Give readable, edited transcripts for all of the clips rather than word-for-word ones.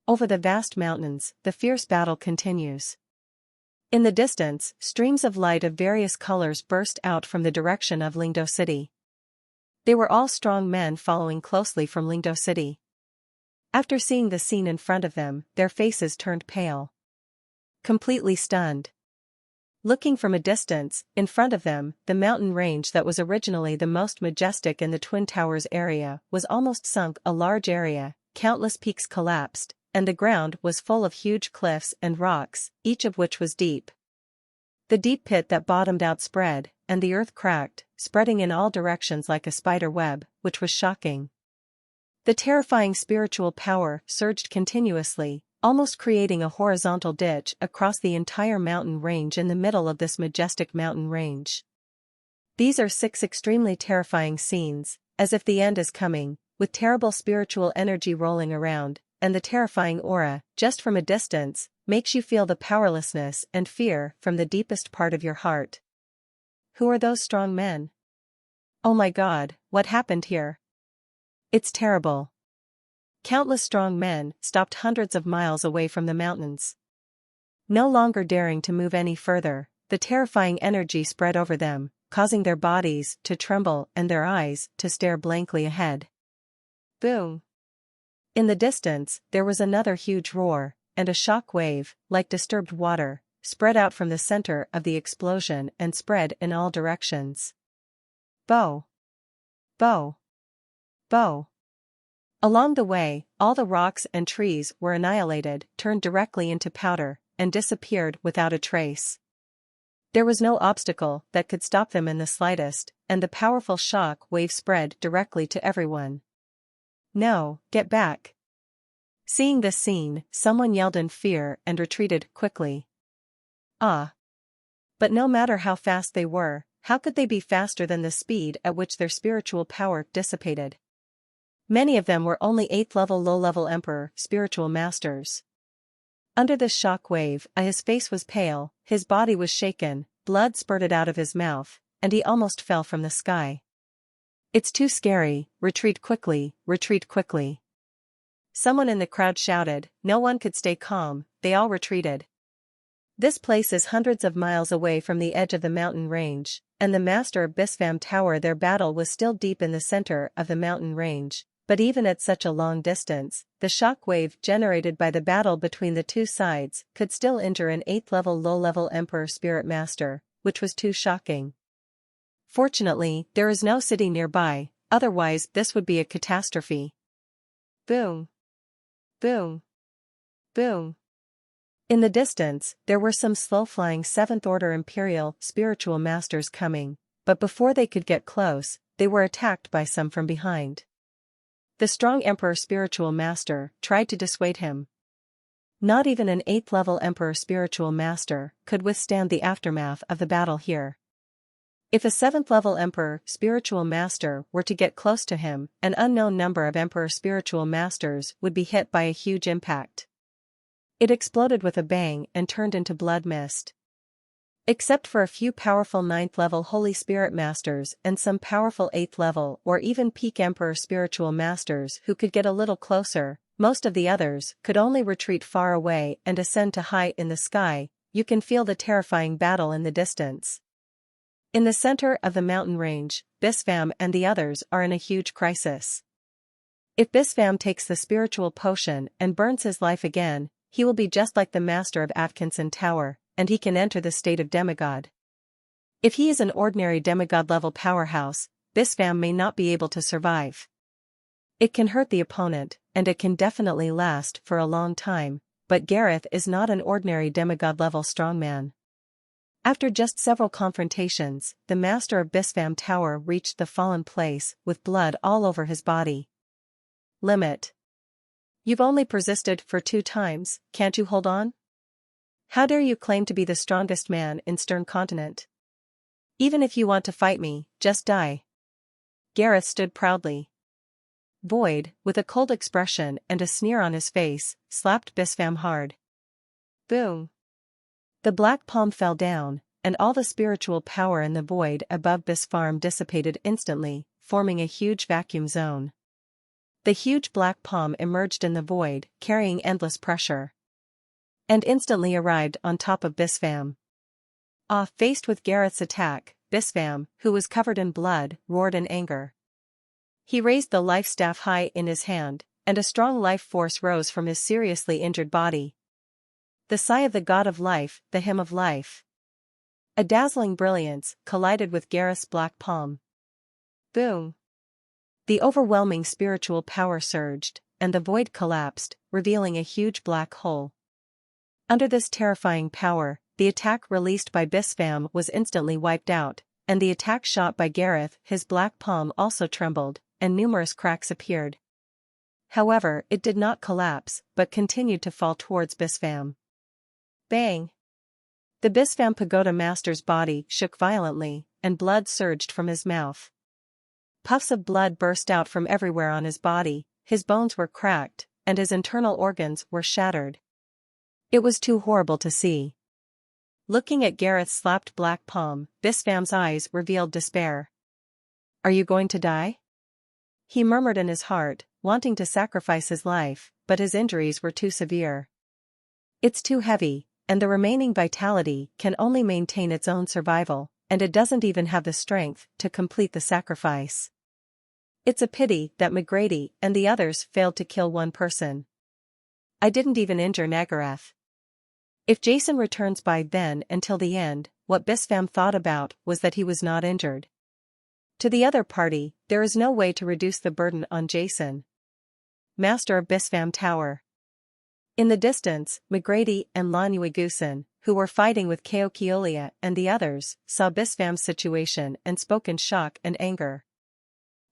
Over the vast mountains, the fierce battle continues. In the distance, streams of light of various colors burst out from the direction of Lingdo City. They were all strong men following closely from Lingdo City. After seeing the scene in front of them, their faces turned pale. Completely stunned. Looking from a distance, in front of them, the mountain range that was originally the most majestic in the Twin Towers area was almost sunk a large area, countless peaks collapsed, and the ground was full of huge cliffs and rocks, each of which was deep. The deep pit that bottomed out spread, and the earth cracked, spreading in all directions like a spider web, which was shocking. The terrifying spiritual power surged continuously, almost creating a horizontal ditch across the entire mountain range in the middle of this majestic mountain range. These are 6 extremely terrifying scenes, as if the end is coming, with terrible spiritual energy rolling around, and the terrifying aura, just from a distance, makes you feel the powerlessness and fear from the deepest part of your heart. Who are those strong men? Oh my God, what happened here? It's terrible. Countless strong men stopped hundreds of miles away from the mountains. No longer daring to move any further, the terrifying energy spread over them, causing their bodies to tremble and their eyes to stare blankly ahead. Boom! In the distance, there was another huge roar, and a shock wave, like disturbed water, spread out from the center of the explosion and spread in all directions. Bow! Bow! Bow! Along the way, all the rocks and trees were annihilated, turned directly into powder, and disappeared without a trace. There was no obstacle that could stop them in the slightest, and the powerful shock wave spread directly to everyone. No, get back! Seeing this scene, someone yelled in fear and retreated quickly. Ah! But no matter how fast they were, how could they be faster than the speed at which their spiritual power dissipated? Many of them were only 8th level low-level Emperor spiritual masters. Under this shock wave, his face was pale, his body was shaken, blood spurted out of his mouth, and he almost fell from the sky. It's too scary, retreat quickly, retreat quickly. Someone in the crowd shouted. No one could stay calm, they all retreated. This place is hundreds of miles away from the edge of the mountain range, and the master of Bispham Tower, their battle was still deep in the center of the mountain range. But even at such a long distance, the shock wave generated by the battle between the two sides could still injure an 8th level low-level Emperor Spirit Master, which was too shocking. Fortunately, there is no city nearby, otherwise this would be a catastrophe. Boom! Boom! Boom! In the distance, there were some slow-flying 7th-order Imperial spiritual masters coming, but before they could get close, they were attacked by some from behind. The strong Emperor Spiritual Master tried to dissuade him. Not even an 8th level Emperor Spiritual Master could withstand the aftermath of the battle here. If a 7th level Emperor Spiritual Master were to get close to him, an unknown number of Emperor Spiritual Masters would be hit by a huge impact. It exploded with a bang and turned into blood mist. Except for a few powerful 9th level Holy Spirit Masters and some powerful 8th level or even peak Emperor Spiritual Masters who could get a little closer, most of the others could only retreat far away and ascend to high in the sky. You can feel the terrifying battle in the distance. In the center of the mountain range, Bispham and the others are in a huge crisis. If Bispham takes the spiritual potion and burns his life again, he will be just like the master of Atkinson Tower, and he can enter the state of demigod. If he is an ordinary demigod-level powerhouse, Bispham may not be able to survive. It can hurt the opponent, and it can definitely last for a long time, but Gareth is not an ordinary demigod-level strongman. After just several confrontations, the master of Bispham Tower reached the fallen place with blood all over his body. Limit. You've only persisted for 2 times, can't you hold on? How dare you claim to be the strongest man in Stern Continent? Even if you want to fight me, just die. Gareth stood proudly. Void, with a cold expression and a sneer on his face, slapped Bispham hard. Boom! The black palm fell down, and all the spiritual power in the void above Bispham dissipated instantly, forming a huge vacuum zone. The huge black palm emerged in the void, carrying endless pressure. And instantly arrived on top of Bispham. Faced with Gareth's attack, Bispham, who was covered in blood, roared in anger. He raised the life staff high in his hand, and a strong life force rose from his seriously injured body. The sigh of the god of life, the hymn of life. A dazzling brilliance collided with Gareth's black palm. Boom! The overwhelming spiritual power surged, and the void collapsed, revealing a huge black hole. Under this terrifying power, the attack released by Bispham was instantly wiped out, and the attack shot by Gareth, his black palm also trembled, and numerous cracks appeared. However, it did not collapse, but continued to fall towards Bispham. Bang! The Bispham Pagoda Master's body shook violently, and blood surged from his mouth. Puffs of blood burst out from everywhere on his body, his bones were cracked, and his internal organs were shattered. It was too horrible to see. Looking at Gareth's slapped black palm, Bispham's eyes revealed despair. "Are you going to die?" he murmured in his heart, wanting to sacrifice his life, but his injuries were too severe. "It's too heavy, and the remaining vitality can only maintain its own survival, and it doesn't even have the strength to complete the sacrifice. It's a pity that McGrady and the others failed to kill one person. I didn't even injure Nagareth." If Jason returns by then until the end, what Bispham thought about was that he was not injured. To the other party, there is no way to reduce the burden on Jason, master of Bispham Tower. In the distance, McGrady and Lanuigusan, who were fighting with Keokeolia and the others, saw Bispham's situation and spoke in shock and anger.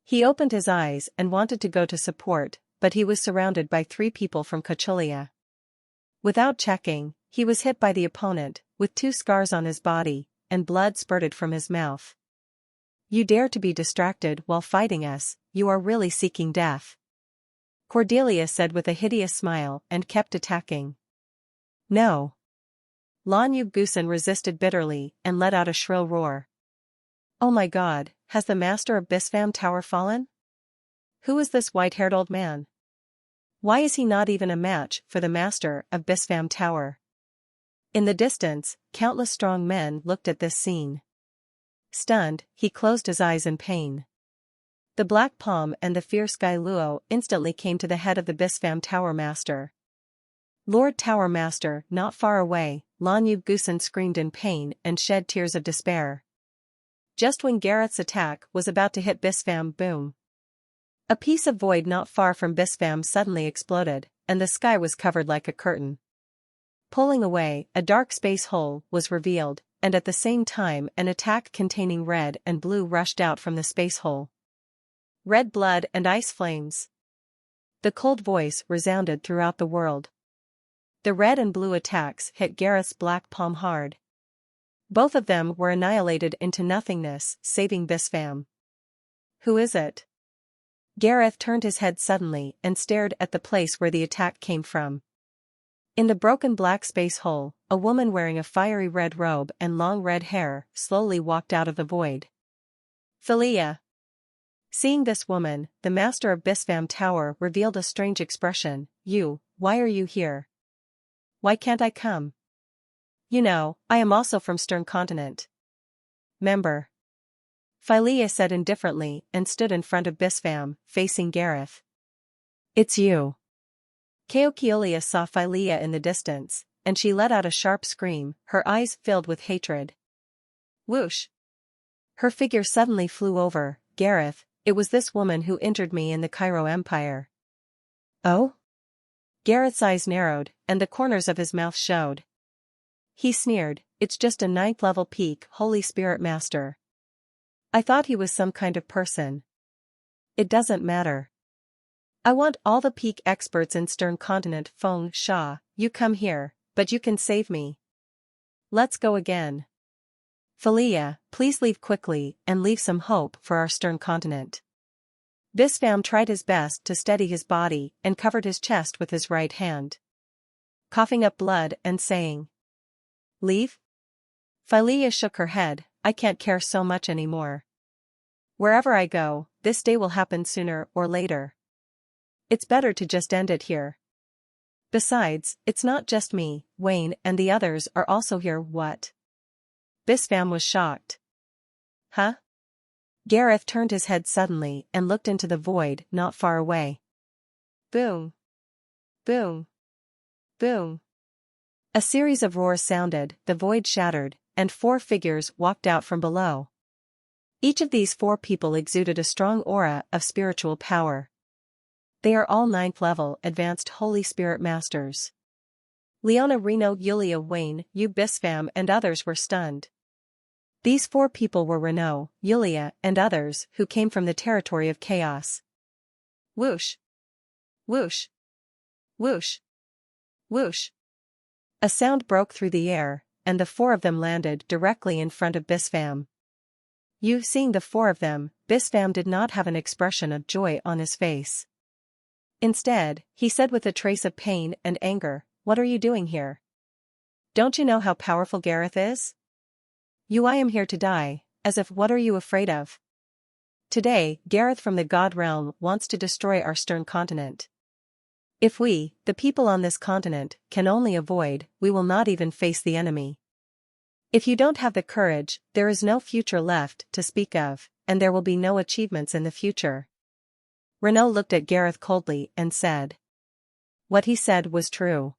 He opened his eyes and wanted to go to support, but he was surrounded by 3 people from Cachulia. Without checking, he was hit by the opponent, with 2 scars on his body, and blood spurted from his mouth. "You dare to be distracted while fighting us, you are really seeking death," Cordelia said with a hideous smile and kept attacking. "No." Lanuigusan resisted bitterly and let out a shrill roar. "Oh my god, has the master of Bispham Tower fallen? Who is this white-haired old man? Why is he not even a match for the master of Bispham Tower?" In the distance, countless strong men looked at this scene. Stunned, he closed his eyes in pain. The Black Palm and the fierce Guy Luo instantly came to the head of the Bispham Tower Master. "Lord Tower Master, not far away," Lanuigusan screamed in pain and shed tears of despair. Just when Gareth's attack was about to hit Bispham, boom! A piece of void not far from Bispham suddenly exploded, and the sky was covered like a curtain. Pulling away, a dark space hole was revealed, and at the same time an attack containing red and blue rushed out from the space hole. Red blood and ice flames. The cold voice resounded throughout the world. The red and blue attacks hit Gareth's black palm hard. Both of them were annihilated into nothingness, saving Bispham. "Who is it?" Gareth turned his head suddenly and stared at the place where the attack came from. In the broken black space hole, a woman wearing a fiery red robe and long red hair slowly walked out of the void. Philia. Seeing this woman, the master of Bispham Tower revealed a strange expression. Why are you here? Why can't I come? You know, I am also from Stern Continent. Member. Philia said indifferently and stood in front of Bispham, facing Gareth. "It's you." Keokeolia saw Philia in the distance, and she let out a sharp scream, her eyes filled with hatred. Whoosh! Her figure suddenly flew over. "Gareth, it was this woman who injured me in the Cairo Empire." "Oh?" Gareth's eyes narrowed, and the corners of his mouth showed. He sneered, "It's just a 9th-level peak Holy Spirit Master. I thought he was some kind of person. It doesn't matter. I want all the peak experts in Stern Continent. Feng Sha, you come here, but you can save me. Let's go again. Philia, please leave quickly and leave some hope for our Stern Continent." Bispham tried his best to steady his body and covered his chest with his right hand, coughing up blood and saying, "Leave?" Philia shook her head, "I can't care so much anymore. Wherever I go, this day will happen sooner or later. It's better to just end it here. Besides, it's not just me, Wayne and the others are also here. What? Bispham was shocked. Huh? Gareth turned his head suddenly and looked into the void not far away. Boom. Boom. Boom. A series of roars sounded, the void shattered, and 4 figures walked out from below. Each of these 4 people exuded a strong aura of spiritual power. They are all 9th level advanced Holy Spirit Masters. Leona, Reno, Yulia, Wayne, Bispham and others were stunned. These 4 people were Reno, Yulia and others who came from the territory of chaos. Whoosh. Whoosh. Whoosh. Whoosh. A sound broke through the air, and the 4 of them landed directly in front of Bispham. Seeing the 4 of them, Bispham did not have an expression of joy on his face. Instead, he said with a trace of pain and anger, "What are you doing here? Don't you know how powerful Gareth is? I am here to die, as if what are you afraid of? Today, Gareth from the God realm wants to destroy our stern continent. If we, the people on this continent, can only avoid, we will not even face the enemy. If you don't have the courage, there is no future left to speak of, and there will be no achievements in the future." Renault looked at Gareth coldly and said. What he said was true.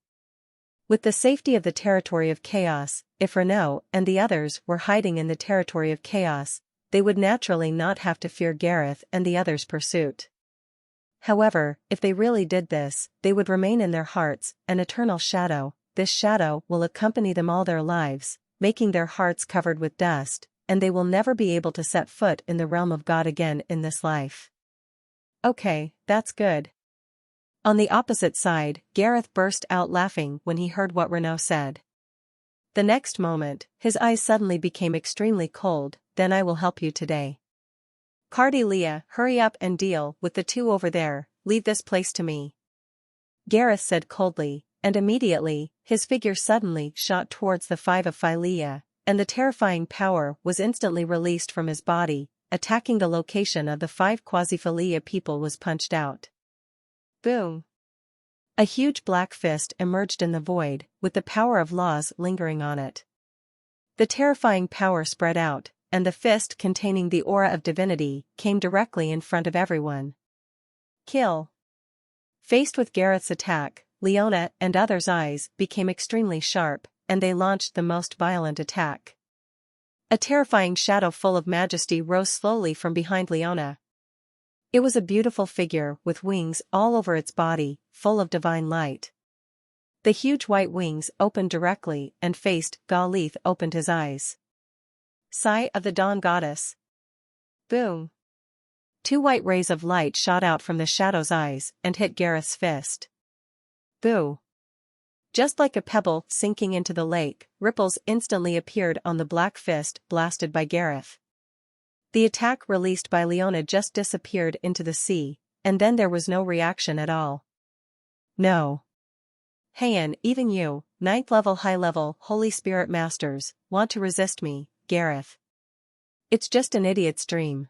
With the safety of the territory of chaos, if Renault and the others were hiding in the territory of chaos, they would naturally not have to fear Gareth and the others' pursuit. However, if they really did this, they would remain in their hearts, an eternal shadow. This shadow will accompany them all their lives, making their hearts covered with dust, and they will never be able to set foot in the realm of God again in this life. Okay, that's good. On the opposite side, Gareth burst out laughing when he heard what Renault said. The next moment, his eyes suddenly became extremely cold. Then I will help you today. Cardelia, hurry up and deal with the 2 over there, leave this place to me. Gareth said coldly, and immediately, his figure suddenly shot towards the 5 of Philea, and the terrifying power was instantly released from his body, attacking the location of the 5 Quasi-Philea people was punched out. Boom! A huge black fist emerged in the void, with the power of laws lingering on it. The terrifying power spread out, and the fist containing the aura of divinity came directly in front of everyone. Kill! Faced with Gareth's attack, Leona and others' eyes became extremely sharp, and they launched the most violent attack. A terrifying shadow full of majesty rose slowly from behind Leona. It was a beautiful figure with wings all over its body, full of divine light. The huge white wings opened directly and faced Galith opened his eyes. Sigh of the Dawn Goddess. Boom! 2 white rays of light shot out from the shadow's eyes and hit Gareth's fist. Boo! Just like a pebble sinking into the lake, ripples instantly appeared on the black fist blasted by Gareth. The attack released by Leona just disappeared into the sea, and then there was no reaction at all. No. Heian, even you, 9th level high-level Holy Spirit Masters, want to resist me, Gareth. It's just an idiot's dream.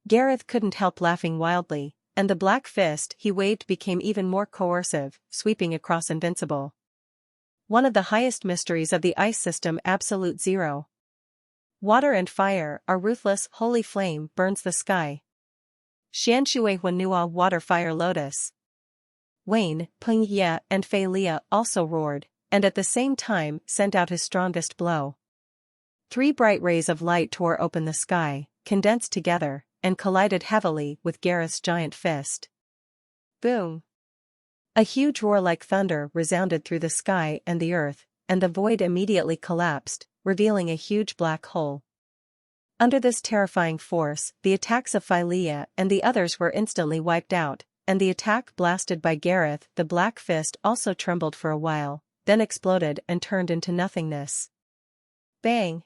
Gareth couldn't help laughing wildly, and the black fist he waved became even more coercive, sweeping across Invincible. One of the highest mysteries of the ice system, Absolute Zero. Water and fire, our ruthless holy flame burns the sky. Xianshui Huanua Water Fire Lotus. Wayne, Peng Ye and Fei Lia also roared, and at the same time sent out his strongest blow. 3 bright rays of light tore open the sky, condensed together, and collided heavily with Gareth's giant fist. Boom! A huge roar like thunder resounded through the sky and the earth, and the void immediately collapsed, revealing a huge black hole. Under this terrifying force, the attacks of Philea and the others were instantly wiped out, and the attack blasted by Gareth, the black fist, also trembled for a while, then exploded and turned into nothingness. Bang!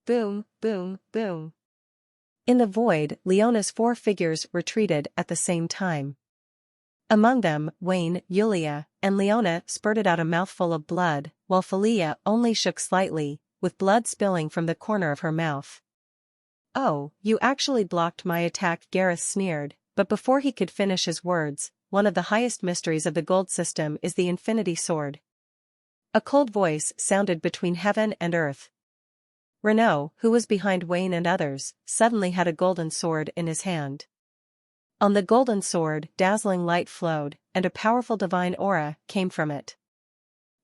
Boom, boom, boom. In the void, Leona's 4 figures retreated at the same time. Among them, Wayne, Yulia, and Leona spurted out a mouthful of blood, while Philea only shook slightly, with blood spilling from the corner of her mouth. Oh, you actually blocked my attack, Gareth sneered, but before he could finish his words, one of the highest mysteries of the gold system is the infinity sword. A cold voice sounded between heaven and earth. Renaud, who was behind Wayne and others, suddenly had a golden sword in his hand. On the golden sword, dazzling light flowed, and a powerful divine aura came from it.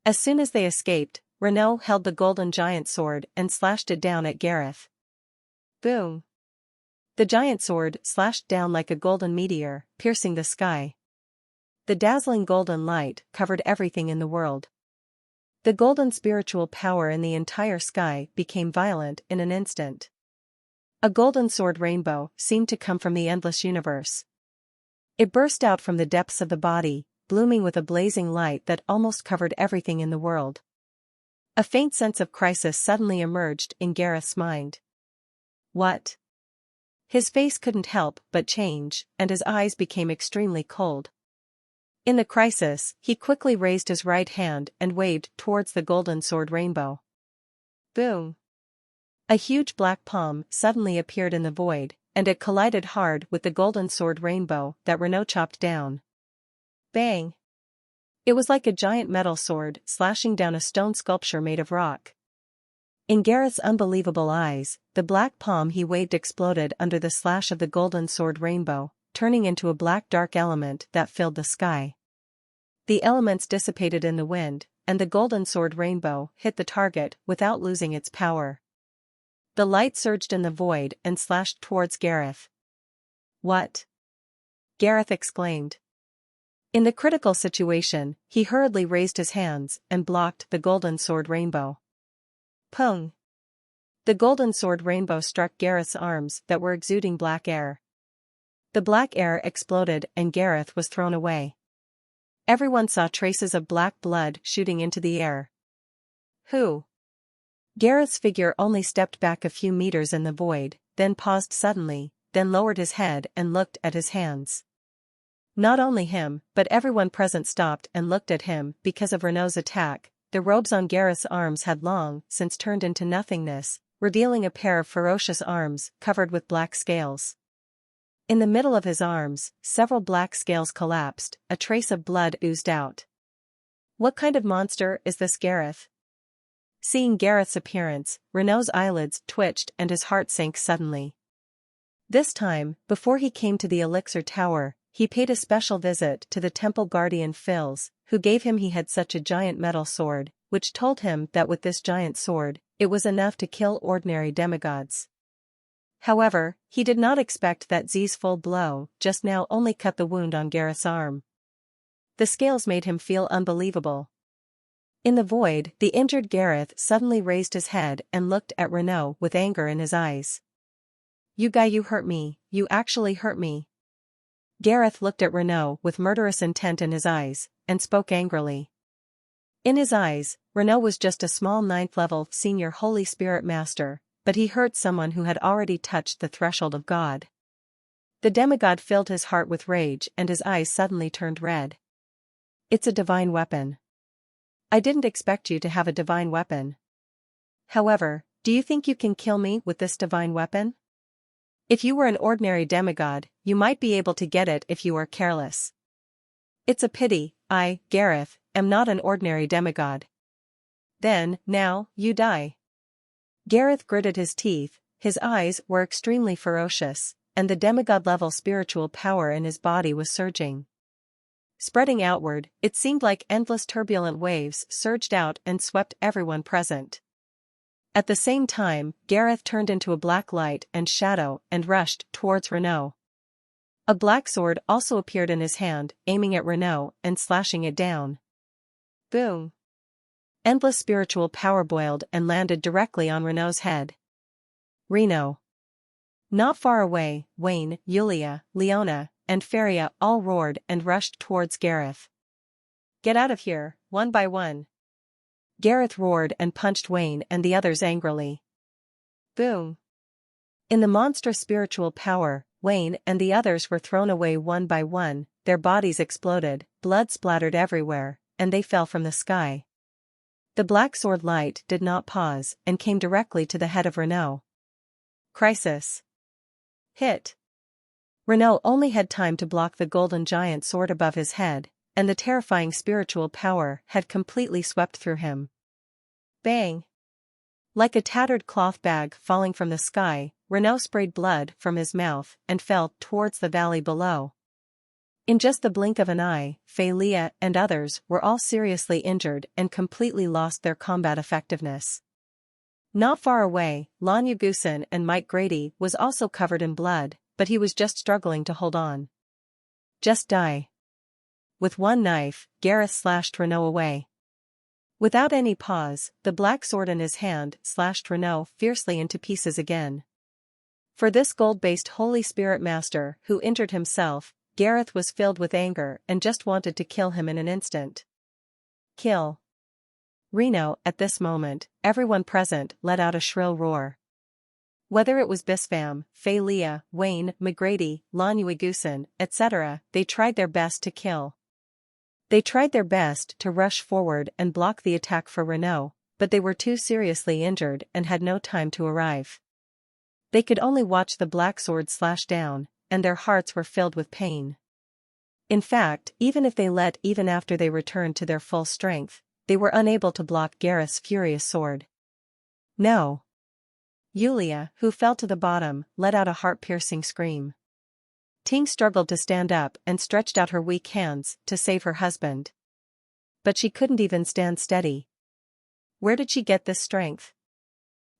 As soon as they escaped, Renaud held the golden giant sword and slashed it down at Gareth. Boom! The giant sword slashed down like a golden meteor, piercing the sky. The dazzling golden light covered everything in the world. The golden spiritual power in the entire sky became violent in an instant. A golden sword rainbow seemed to come from the endless universe. It burst out from the depths of the body, blooming with a blazing light that almost covered everything in the world. A faint sense of crisis suddenly emerged in Gareth's mind. What? His face couldn't help but change, and his eyes became extremely cold. In the crisis, he quickly raised his right hand and waved towards the golden sword rainbow. Boom! A huge black palm suddenly appeared in the void, and it collided hard with the golden sword rainbow that Renaud chopped down. Bang! It was like a giant metal sword slashing down a stone sculpture made of rock. In Gareth's unbelievable eyes, the black palm he waved exploded under the slash of the golden sword rainbow, turning into a black dark element that filled the sky. The elements dissipated in the wind, and the golden sword rainbow hit the target without losing its power. The light surged in the void and slashed towards Gareth. What? Gareth exclaimed. In the critical situation, he hurriedly raised his hands and blocked the golden sword rainbow. Pung! The golden sword rainbow struck Gareth's arms that were exuding black air. The black air exploded and Gareth was thrown away. Everyone saw traces of black blood shooting into the air. Who? Gareth's figure only stepped back a few meters in the void, then paused suddenly, then lowered his head and looked at his hands. Not only him, but everyone present stopped and looked at him because of Renaud's attack. The robes on Gareth's arms had long since turned into nothingness, revealing a pair of ferocious arms covered with black scales. In the middle of his arms, several black scales collapsed, a trace of blood oozed out. What kind of monster is this Gareth? Seeing Gareth's appearance, Renaud's eyelids twitched and his heart sank suddenly. This time, before he came to the elixir tower, he paid a special visit to the temple guardian Phils, who gave him he had such a giant metal sword, which told him that with this giant sword, it was enough to kill ordinary demigods. However, he did not expect that Z's full blow just now only cut the wound on Gareth's arm. The scales made him feel unbelievable. In the void, the injured Gareth suddenly raised his head and looked at Renaud with anger in his eyes. You hurt me, you actually hurt me. Gareth looked at Renaud with murderous intent in his eyes, and spoke angrily. In his eyes, Renaud was just a small 9th-level senior Holy Spirit master, but he hurt someone who had already touched the threshold of God. The demigod filled his heart with rage and his eyes suddenly turned red. It's a divine weapon. I didn't expect you to have a divine weapon. However, do you think you can kill me with this divine weapon? If you were an ordinary demigod, you might be able to get it if you are careless. It's a pity, I, Gareth, am not an ordinary demigod. Then, now, you die. Gareth gritted his teeth, his eyes were extremely ferocious, and the demigod-level spiritual power in his body was surging. Spreading outward, it seemed like endless turbulent waves surged out and swept everyone present. At the same time, Gareth turned into a black light and shadow and rushed towards Renaud. A black sword also appeared in his hand, aiming at Renaud and slashing it down. Boom! Endless spiritual power boiled and landed directly on Renaud's head. Reno. Not far away, Wayne, Yulia, Leona, and Feria all roared and rushed towards Gareth. Get out of here, one by one. Gareth roared and punched Wayne and the others angrily. Boom! In the monstrous spiritual power, Wayne and the others were thrown away one by one, their bodies exploded, blood splattered everywhere, and they fell from the sky. The black sword light did not pause and came directly to the head of Renaud. Crisis. Hit. Renault only had time to block the golden giant sword above his head, and the terrifying spiritual power had completely swept through him. Bang! Like a tattered cloth bag falling from the sky, Renault sprayed blood from his mouth and fell towards the valley below. In just the blink of an eye, Leah and others were all seriously injured and completely lost their combat effectiveness. Not far away, Lon Yagusin and Mike Grady was also covered in blood, but he was just struggling to hold on. Just die. With one knife, Gareth slashed Renault away. Without any pause, the black sword in his hand slashed Renault fiercely into pieces again. For this gold-based Holy Spirit master who injured himself, Gareth was filled with anger and just wanted to kill him in an instant. Kill. Reno, at this moment, everyone present let out a shrill roar. Whether it was Bisfam, Leah, Wayne, McGrady, Lon Yagusin, etc., they tried their best to kill. They tried their best to rush forward and block the attack for Renault, but they were too seriously injured and had no time to arrive. They could only watch the black sword slash down, and their hearts were filled with pain. In fact, even after they returned to their full strength, they were unable to block Gareth's furious sword. No. Yulia, who fell to the bottom, let out a heart-piercing scream. Ting struggled to stand up and stretched out her weak hands to save her husband. But she couldn't even stand steady. Where did she get this strength?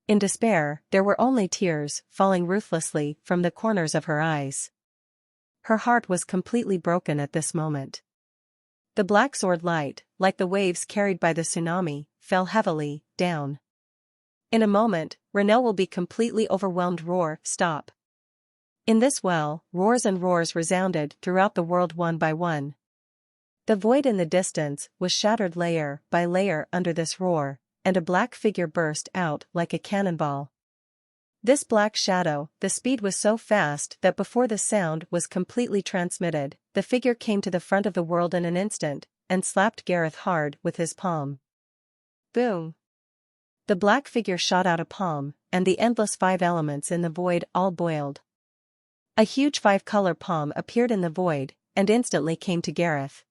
In despair, there were only tears falling ruthlessly from the corners of her eyes. Her heart was completely broken at this moment. The black sword light, like the waves carried by the tsunami, fell heavily down. In a moment, Renault will be completely overwhelmed. Roar, stop. In this well, roars and roars resounded throughout the world one by one. The void in the distance was shattered layer by layer under this roar, and a black figure burst out like a cannonball. This black shadow, the speed was so fast that before the sound was completely transmitted, the figure came to the front of the world in an instant, and slapped Gareth hard with his palm. Boom! The black figure shot out a palm, and the endless 5 elements in the void all boiled. A huge 5-color palm appeared in the void, and instantly came to Gareth.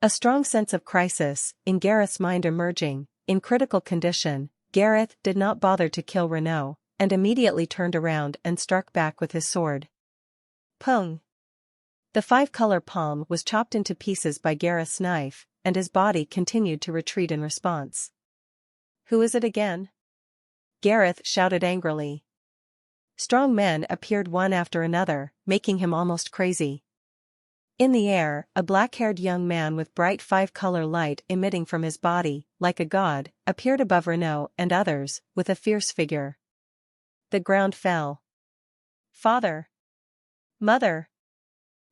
A strong sense of crisis in Gareth's mind emerging. In critical condition, Gareth did not bother to kill Renault, and immediately turned around and struck back with his sword. Pung! The 5-color palm was chopped into pieces by Gareth's knife, and his body continued to retreat in response. Who is it again? Gareth shouted angrily. Strong men appeared one after another, making him almost crazy. In the air, a black-haired young man with bright 5-color light emitting from his body, like a god, appeared above Renault and others, with a fierce figure. The ground fell. Father! Mother!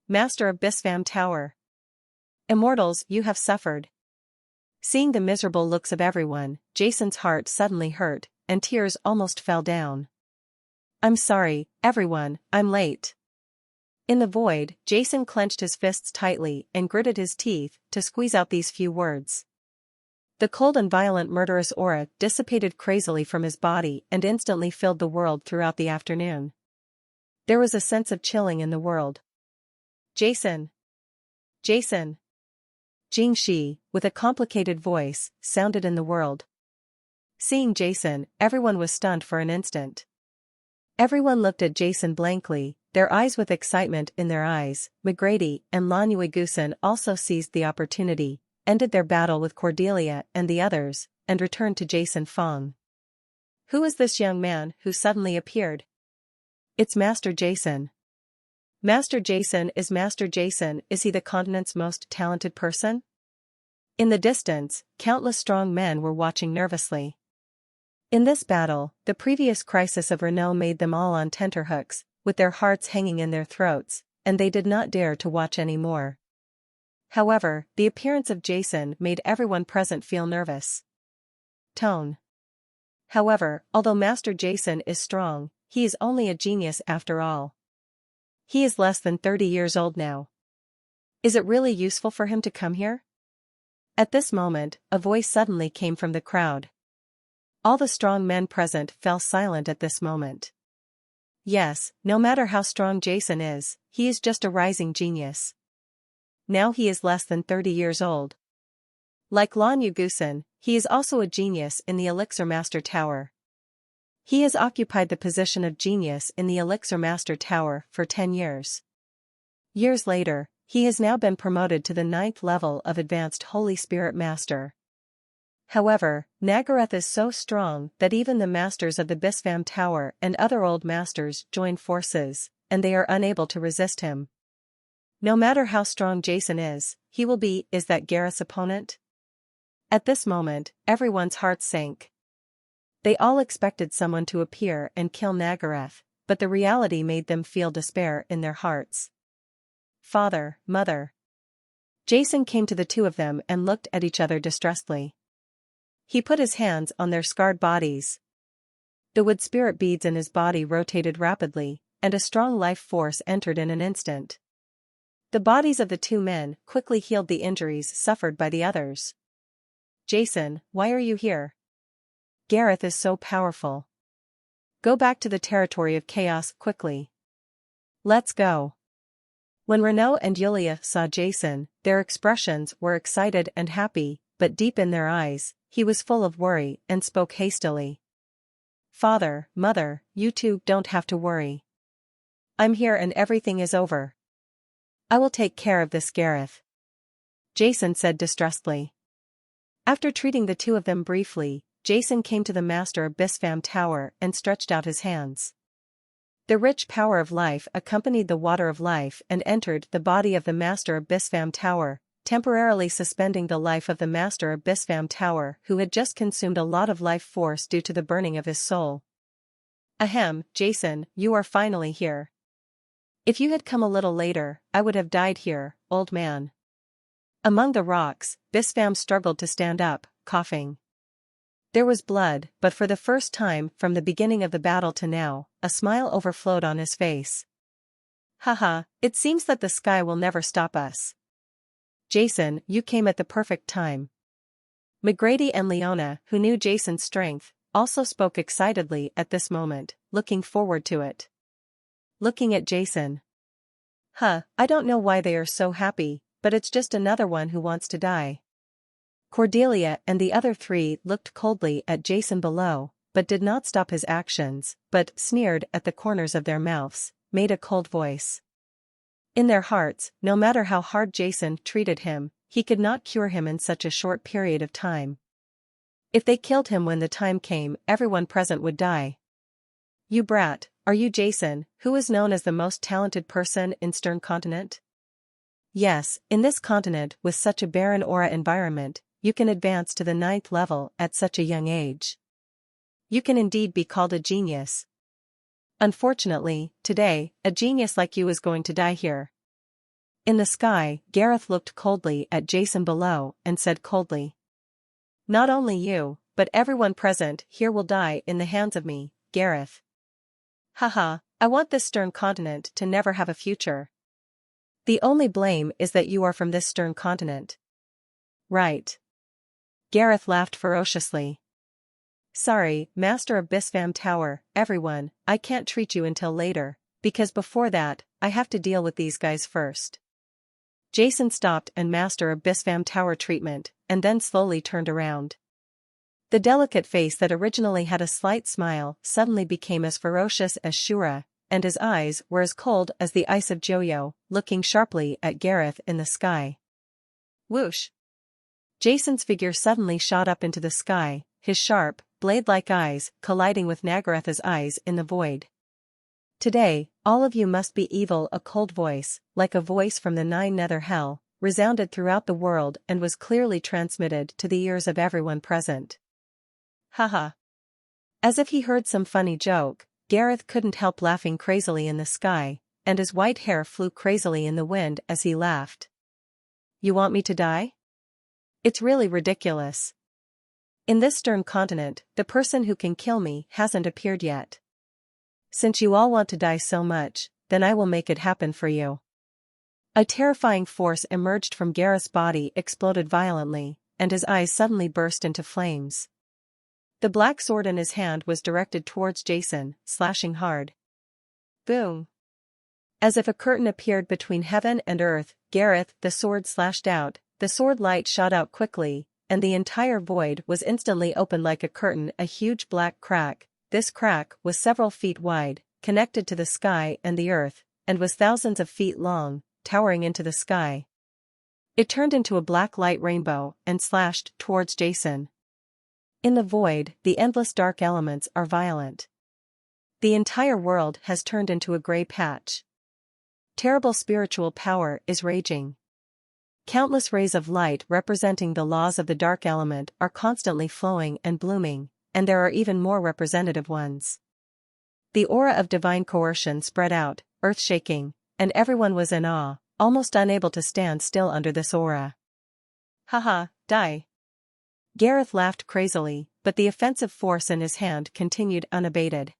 Master of Bisfam Tower! Immortals, you have suffered. Seeing the miserable looks of everyone, Jason's heart suddenly hurt, and tears almost fell down. I'm sorry, everyone, I'm late. In the void, Jason clenched his fists tightly and gritted his teeth to squeeze out these few words. The cold and violent murderous aura dissipated crazily from his body and instantly filled the world throughout the afternoon. There was a sense of chilling in the world. Jason! Jason! Jing Shi, with a complicated voice, sounded in the world. Seeing Jason, everyone was stunned for an instant. Everyone looked at Jason blankly, their eyes with excitement in their eyes. McGrady and Lon Yagusin also seized the opportunity, ended their battle with Cordelia and the others, and returned to Jason Fong. Who is this young man who suddenly appeared? It's Master Jason. Master Jason, is he the continent's most talented person? In the distance, countless strong men were watching nervously. In this battle, the previous crisis of Renault made them all on tenterhooks, with their hearts hanging in their throats, and they did not dare to watch any more. However, the appearance of Jason made everyone present feel nervous. Tone. However, although Master Jason is strong, he is only a genius after all. He is less than 30 years old now. Is it really useful for him to come here? At this moment, a voice suddenly came from the crowd. All the strong men present fell silent at this moment. Yes, no matter how strong Jason is, he is just a rising genius. Now he is less than 30 years old. Like Lan Yugusan, he is also a genius in the Elixir Master Tower. He has occupied the position of genius in the Elixir Master Tower for 10 years. Years later, he has now been promoted to the 9th level of Advanced Holy Spirit Master. However, Nagaroth is so strong that even the masters of the Bispham Tower and other old masters join forces, and they are unable to resist him. No matter how strong Jason is, he will be, is that Gareth's opponent? At this moment, everyone's hearts sank. They all expected someone to appear and kill Nagaroth, but the reality made them feel despair in their hearts. Father, Mother. Jason came to the two of them and looked at each other distressedly. He put his hands on their scarred bodies. The wood spirit beads in his body rotated rapidly, and a strong life force entered in an instant. The bodies of the two men quickly healed the injuries suffered by the others. Jason, why are you here? Gareth is so powerful. Go back to the territory of chaos quickly. Let's go. When Renaud and Yulia saw Jason, their expressions were excited and happy, but deep in their eyes, he was full of worry and spoke hastily. Father, Mother, you two don't have to worry. I'm here and everything is over. I will take care of this Gareth. Jason said distressfully. After treating the two of them briefly, Jason came to the master of Bispham Tower and stretched out his hands. The rich power of life accompanied the water of life and entered the body of the master of Bispham Tower, temporarily suspending the life of the master of Bispham Tower who had just consumed a lot of life force due to the burning of his soul. Ahem, Jason, you are finally here. If you had come a little later, I would have died here, old man. Among the rocks, Bispham struggled to stand up, coughing. There was blood, but for the first time from the beginning of the battle to now, a smile overflowed on his face. Haha, it seems that the sky will never stop us. Jason, you came at the perfect time. McGrady and Leona, who knew Jason's strength, also spoke excitedly at this moment, looking forward to it. Looking at Jason. I don't know why they are so happy, but it's just another one who wants to die. Cordelia and the other three looked coldly at Jason below, but did not stop his actions, but sneered at the corners of their mouths, made a cold voice. In their hearts, no matter how hard Jason treated him, he could not cure him in such a short period of time. If they killed him when the time came, everyone present would die. You brat, are you Jason, who is known as the most talented person in Stern Continent? Yes, in this continent with such a barren aura environment, you can advance to the 9th level at such a young age. You can indeed be called a genius. Unfortunately, today, a genius like you is going to die here. In the sky, Gareth looked coldly at Jason below and said coldly. Not only you, but everyone present here will die in the hands of me, Gareth. Haha, I want this Stern Continent to never have a future. The only blame is that you are from this Stern Continent. Right. Gareth laughed ferociously. Sorry, Master of Bispham Tower, everyone, I can't treat you until later, because before that, I have to deal with these guys first. Jason stopped and Master of Bispham Tower treatment, and then slowly turned around. The delicate face that originally had a slight smile suddenly became as ferocious as Shura, and his eyes were as cold as the ice of Joyo, looking sharply at Gareth in the sky. Whoosh! Jason's figure suddenly shot up into the sky, his sharp, blade-like eyes colliding with Nagaroth's eyes in the void. Today, all of you must be evil. A cold voice, like a voice from the 9 nether hell, resounded throughout the world and was clearly transmitted to the ears of everyone present. Haha. As if he heard some funny joke, Gareth couldn't help laughing crazily in the sky, and his white hair flew crazily in the wind as he laughed. You want me to die? It's really ridiculous. In this Stern Continent, the person who can kill me hasn't appeared yet. Since you all want to die so much, then I will make it happen for you. A terrifying force emerged from Gareth's body, exploded violently, and his eyes suddenly burst into flames. The black sword in his hand was directed towards Jason, slashing hard. Boom. As if a curtain appeared between heaven and earth, Gareth, the sword slashed out, the sword light shot out quickly, and the entire void was instantly opened like a curtain, a huge black crack. This crack was several feet wide, connected to the sky and the earth, and was thousands of feet long, towering into the sky. It turned into a black light rainbow and slashed towards Jason. In the void, the endless dark elements are violent. The entire world has turned into a gray patch. Terrible spiritual power is raging. Countless rays of light representing the laws of the dark element are constantly flowing and blooming, and there are even more representative ones. The aura of divine coercion spread out, earth-shaking, and everyone was in awe, almost unable to stand still under this aura. Haha, die. Gareth laughed crazily, but the offensive force in his hand continued unabated.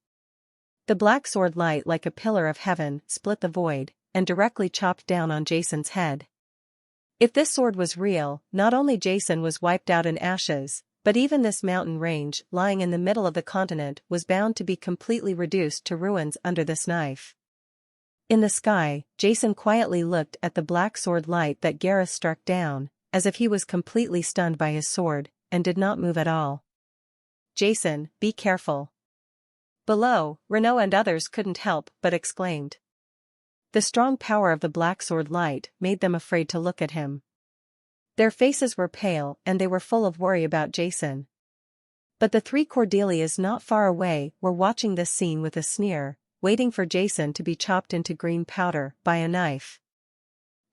The black sword light like a pillar of heaven split the void, and directly chopped down on Jason's head. If this sword was real, not only Jason was wiped out in ashes, but even this mountain range lying in the middle of the continent was bound to be completely reduced to ruins under this knife. In the sky, Jason quietly looked at the black sword light that Gareth struck down, as if he was completely stunned by his sword, and did not move at all. Jason, be careful. Below, Renaud and others couldn't help but exclaimed. The strong power of the black sword light made them afraid to look at him. Their faces were pale and they were full of worry about Jason. But the three Cordelias not far away were watching this scene with a sneer, waiting for Jason to be chopped into green powder by a knife.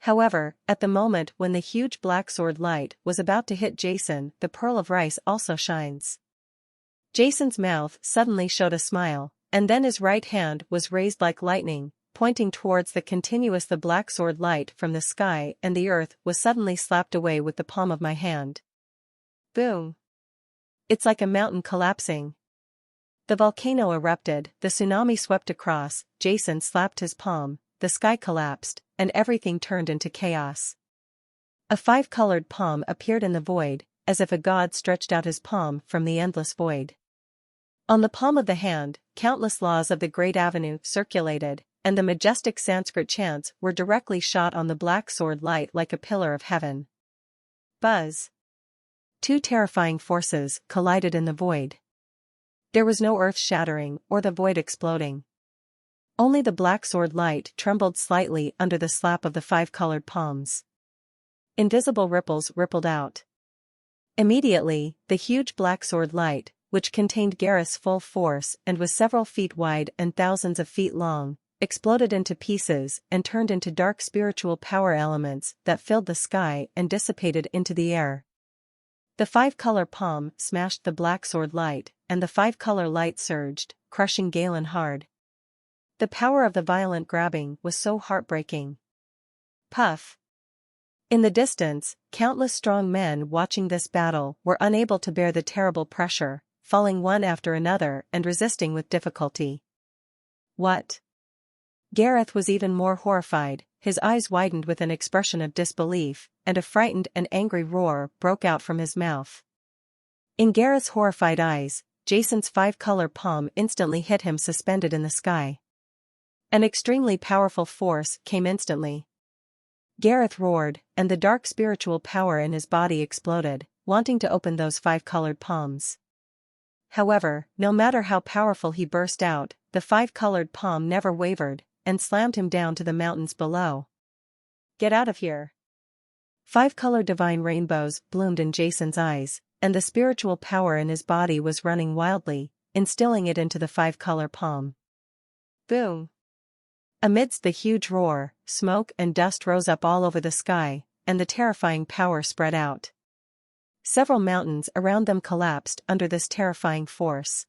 However, at the moment when the huge black sword light was about to hit Jason, the pearl of rice also shines. Jason's mouth suddenly showed a smile, and then his right hand was raised like lightning, pointing towards the black sword light from the sky, and the earth was suddenly slapped away with the palm of my hand. Boom! It's like a mountain collapsing. The volcano erupted, the tsunami swept across, Jason slapped his palm, the sky collapsed, and everything turned into chaos. A five-colored palm appeared in the void, as if a god stretched out his palm from the endless void. On the palm of the hand, countless laws of the Great Avenue circulated, and the majestic Sanskrit chants were directly shot on the black sword light like a pillar of heaven. Buzz! Two terrifying forces collided in the void. There was no earth shattering or the void exploding. Only the black sword light trembled slightly under the slap of the five-colored palms. Invisible ripples rippled out. Immediately, the huge black sword light, which contained Gareth's full force and was several feet wide and thousands of feet long, exploded into pieces and turned into dark spiritual power elements that filled the sky and dissipated into the air. The five-color palm smashed the black sword light, and the five-color light surged, crushing Galen hard. The power of the violent grabbing was so heartbreaking. Puff! In the distance, countless strong men watching this battle were unable to bear the terrible pressure, falling one after another and resisting with difficulty. What? Gareth was even more horrified, his eyes widened with an expression of disbelief, and a frightened and angry roar broke out from his mouth. In Gareth's horrified eyes, Jason's five-color palm instantly hit him suspended in the sky. An extremely powerful force came instantly. Gareth roared, and the dark spiritual power in his body exploded, wanting to open those five-colored palms. However, no matter how powerful he burst out, the five-colored palm never wavered, and slammed him down to the mountains below. Get out of here! Five-color divine rainbows bloomed in Jason's eyes, and the spiritual power in his body was running wildly, instilling it into the five-color palm. Boom! Amidst the huge roar, smoke and dust rose up all over the sky, and the terrifying power spread out. Several mountains around them collapsed under this terrifying force.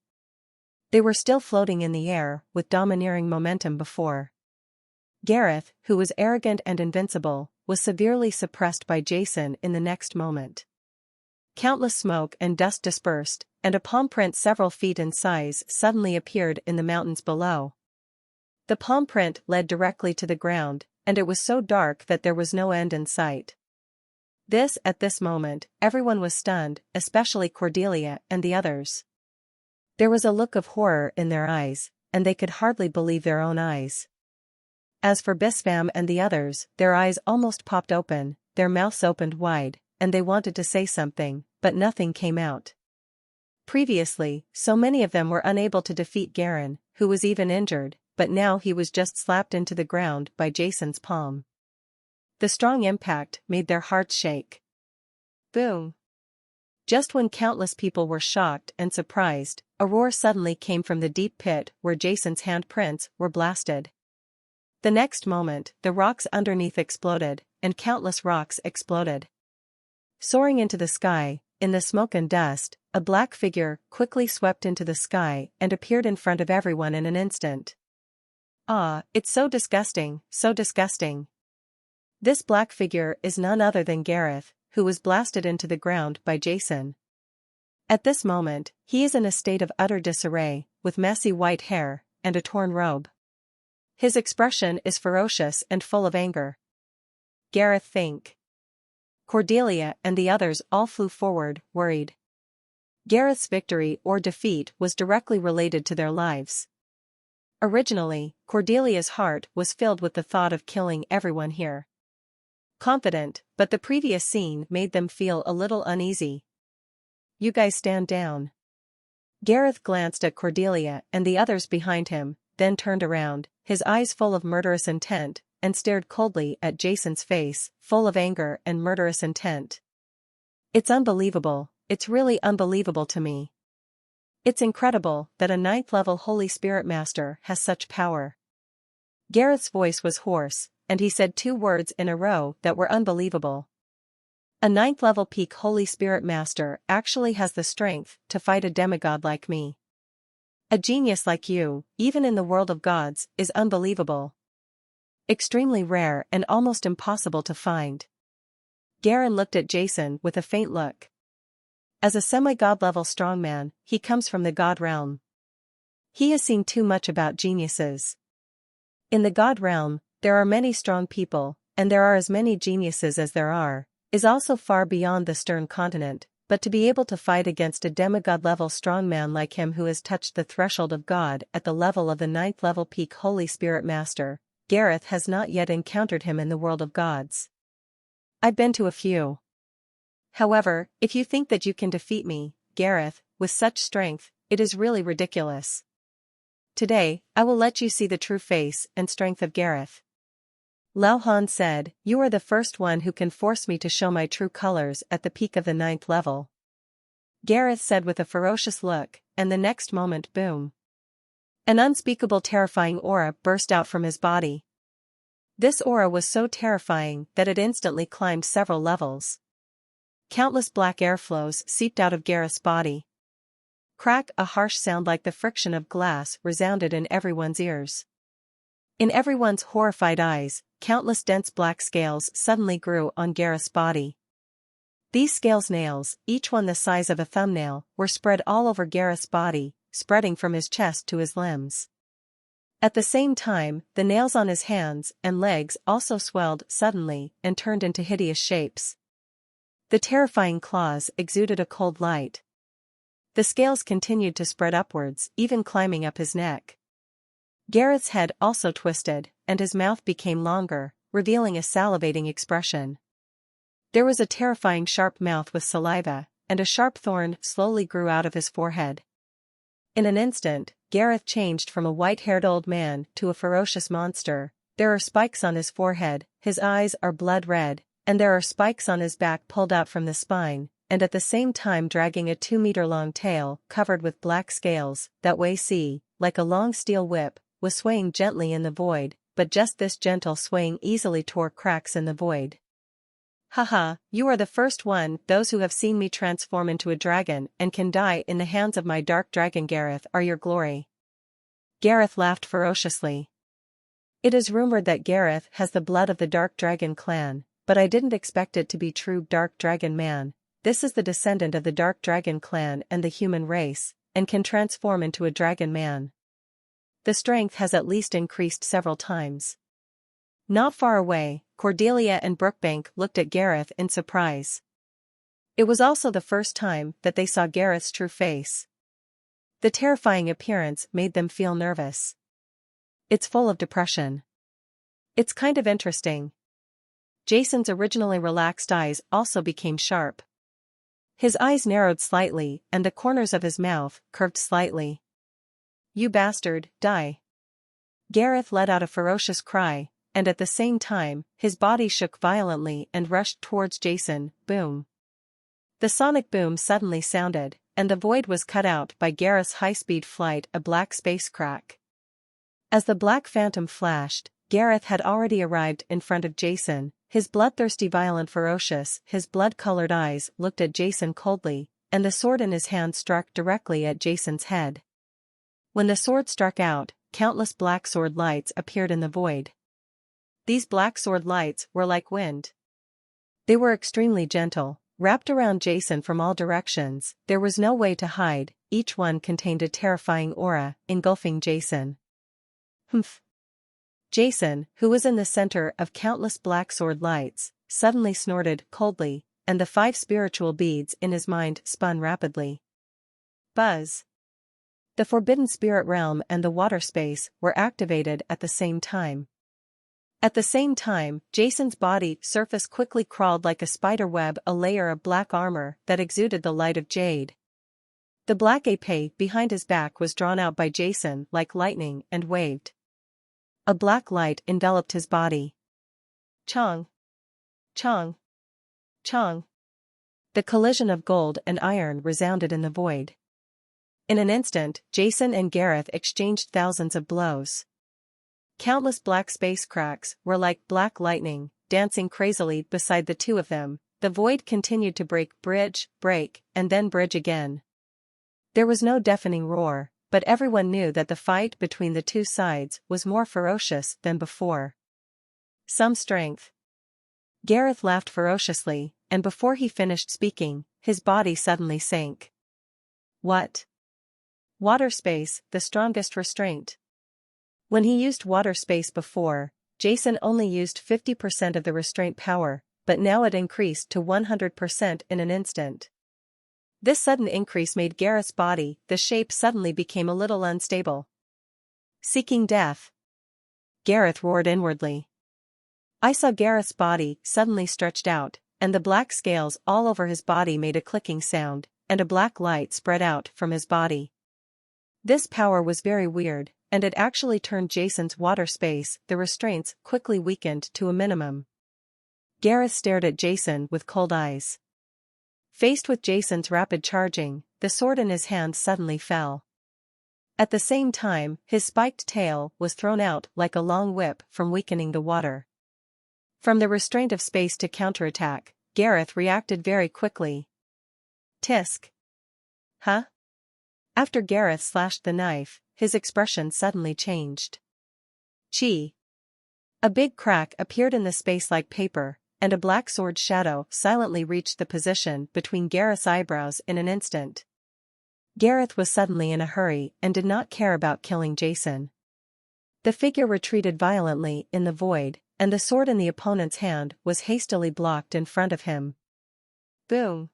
They were still floating in the air with domineering momentum before. Gareth, who was arrogant and invincible, was severely suppressed by Jason in the next moment. Countless smoke and dust dispersed, and a palm print several feet in size suddenly appeared in the mountains below. The palm print led directly to the ground, and it was so dark that there was no end in sight. At this moment, everyone was stunned, especially Cordelia and the others. There was a look of horror in their eyes, and they could hardly believe their own eyes. As for Bispham and the others, their eyes almost popped open, their mouths opened wide, and they wanted to say something, but nothing came out. Previously, so many of them were unable to defeat Garen, who was even injured, but now he was just slapped into the ground by Jason's palm. The strong impact made their hearts shake. Boom! Just when countless people were shocked and surprised, a roar suddenly came from the deep pit where Jason's handprints were blasted. The next moment, the rocks underneath exploded, and countless rocks exploded. Soaring into the sky, in the smoke and dust, a black figure quickly swept into the sky and appeared in front of everyone in an instant. Ah, it's so disgusting, so disgusting. This black figure is none other than Gareth, who was blasted into the ground by Jason. At this moment, he is in a state of utter disarray, with messy white hair, and a torn robe. His expression is ferocious and full of anger. Gareth think. Cordelia and the others all flew forward, worried. Gareth's victory or defeat was directly related to their lives. Originally, Cordelia's heart was filled with the thought of killing everyone here. Confident, but the previous scene made them feel a little uneasy. You guys stand down. Gareth glanced at Cordelia and the others behind him, then turned around, his eyes full of murderous intent, and stared coldly at Jason's face, full of anger and murderous intent. It's unbelievable, it's really unbelievable to me. It's incredible that a 9th-level Holy Spirit Master has such power. Gareth's voice was hoarse, and he said 2 words in a row that were unbelievable. A 9th-level peak Holy Spirit Master actually has the strength to fight a demigod like me. A genius like you, even in the world of gods, is unbelievable. Extremely rare and almost impossible to find. Garen looked at Jason with a faint look. As a semi-god-level strongman, he comes from the god realm. He has seen too much about geniuses. In the god realm, there are many strong people, and there are as many geniuses as there is also far beyond the stern continent, but to be able to fight against a demigod-level strongman like him who has touched the threshold of God at the level of the 9th-level peak Holy Spirit Master, Gareth has not yet encountered him in the world of gods. I've been to a few. However, if you think that you can defeat me, Gareth, with such strength, it is really ridiculous. Today, I will let you see the true face and strength of Gareth. Lao Han said, you are the first one who can force me to show my true colors at the peak of the 9th level. Gareth said with a ferocious look, and the next moment boom. An unspeakable terrifying aura burst out from his body. This aura was so terrifying that it instantly climbed several levels. Countless black airflows seeped out of Gareth's body. Crack, a harsh sound like the friction of glass resounded in everyone's ears. In everyone's horrified eyes, countless dense black scales suddenly grew on Gareth's body. These scales nails, each one the size of a thumbnail, were spread all over Gareth's body, spreading from his chest to his limbs. At the same time, the nails on his hands and legs also swelled suddenly and turned into hideous shapes. The terrifying claws exuded a cold light. The scales continued to spread upwards, even climbing up his neck. Gareth's head also twisted, and his mouth became longer, revealing a salivating expression. There was a terrifying sharp mouth with saliva, and a sharp thorn slowly grew out of his forehead. In an instant, Gareth changed from a white-haired old man to a ferocious monster. There are spikes on his forehead, his eyes are blood red, and there are spikes on his back pulled out from the spine, and at the same time dragging a 2-meter-long tail covered with black scales, that way like a long steel whip, was swaying gently in the void, but just this gentle swaying easily tore cracks in the void. Haha, you are the first one. Those who have seen me transform into a dragon and can die in the hands of my dark dragon Gareth are your glory. Gareth laughed ferociously. It is rumored that Gareth has the blood of the Dark Dragon clan, but I didn't expect it to be true. Dark Dragon man, this is the descendant of the Dark Dragon clan and the human race, and can transform into a dragon man. The strength has at least increased several times. Not far away, Cordelia and Brookbank looked at Gareth in surprise. It was also the first time that they saw Gareth's true face. The terrifying appearance made them feel nervous. It's full of depression. It's kind of interesting. Jason's originally relaxed eyes also became sharp. His eyes narrowed slightly and the corners of his mouth curved slightly. You bastard, die. Gareth let out a ferocious cry, and at the same time, his body shook violently and rushed towards Jason. Boom. The sonic boom suddenly sounded, and the void was cut out by Gareth's high-speed flight, a black space crack. As the black phantom flashed, Gareth had already arrived in front of Jason, his bloodthirsty, violent, ferocious. His blood-colored eyes looked at Jason coldly, and the sword in his hand struck directly at Jason's head. When the sword struck out, countless black sword lights appeared in the void. These black sword lights were like wind. They were extremely gentle, wrapped around Jason from all directions. There was no way to hide, each one contained a terrifying aura, engulfing Jason. Humph. Jason, who was in the center of countless black sword lights, suddenly snorted coldly, and the 5 spiritual beads in his mind spun rapidly. Buzz. The forbidden spirit realm and the water space were activated at the same time. At the same time, Jason's body surface quickly crawled like a spider web, a layer of black armor that exuded the light of jade. The black épée behind his back was drawn out by Jason like lightning and waved. A black light enveloped his body. Chong. Chong. Chong. The collision of gold and iron resounded in the void. In an instant, Jason and Gareth exchanged thousands of blows. Countless black space cracks were like black lightning, dancing crazily beside the two of them. The void continued to break, and then bridge again. There was no deafening roar, but everyone knew that the fight between the two sides was more ferocious than before. Some strength. Gareth laughed ferociously, and before he finished speaking, his body suddenly sank. What? Water space, the strongest restraint. When he used water space before, Jason only used 50% of the restraint power, but now it increased to 100% in an instant. This sudden increase made Gareth's body, the shape suddenly became a little unstable. Seeking death. Gareth roared inwardly. I saw Gareth's body suddenly stretched out, and the black scales all over his body made a clicking sound, and a black light spread out from his body. This power was very weird, and it actually turned Jason's water space. The restraints quickly weakened to a minimum. Gareth stared at Jason with cold eyes. Faced with Jason's rapid charging, the sword in his hand suddenly fell. At the same time, his spiked tail was thrown out like a long whip from weakening the water. From the restraint of space to counterattack, Gareth reacted very quickly. Tisk. Huh? After Gareth slashed the knife, his expression suddenly changed. Chi. A big crack appeared in the space like paper, and a black sword shadow silently reached the position between Gareth's eyebrows in an instant. Gareth was suddenly in a hurry and did not care about killing Jason. The figure retreated violently in the void, and the sword in the opponent's hand was hastily blocked in front of him. Boom!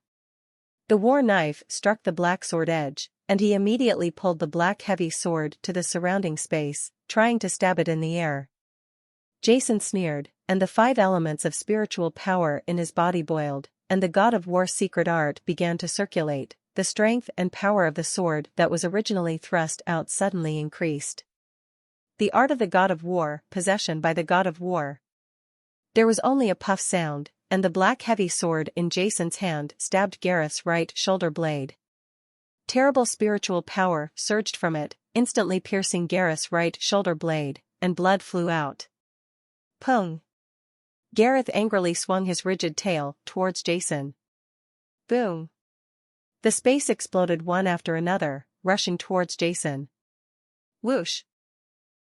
The war knife struck the black sword edge, and he immediately pulled the black heavy sword to the surrounding space, trying to stab it in the air. Jason sneered, and the 5 elements of spiritual power in his body boiled, and the god of war's secret art began to circulate. The strength and power of the sword that was originally thrust out suddenly increased. The art of the god of war, possession by the god of war. There was only a puff sound, and the black heavy sword in Jason's hand stabbed Gareth's right shoulder blade. Terrible spiritual power surged from it, instantly piercing Gareth's right shoulder blade, and blood flew out. Pung! Gareth angrily swung his rigid tail towards Jason. Boom! The space exploded one after another, rushing towards Jason. Whoosh!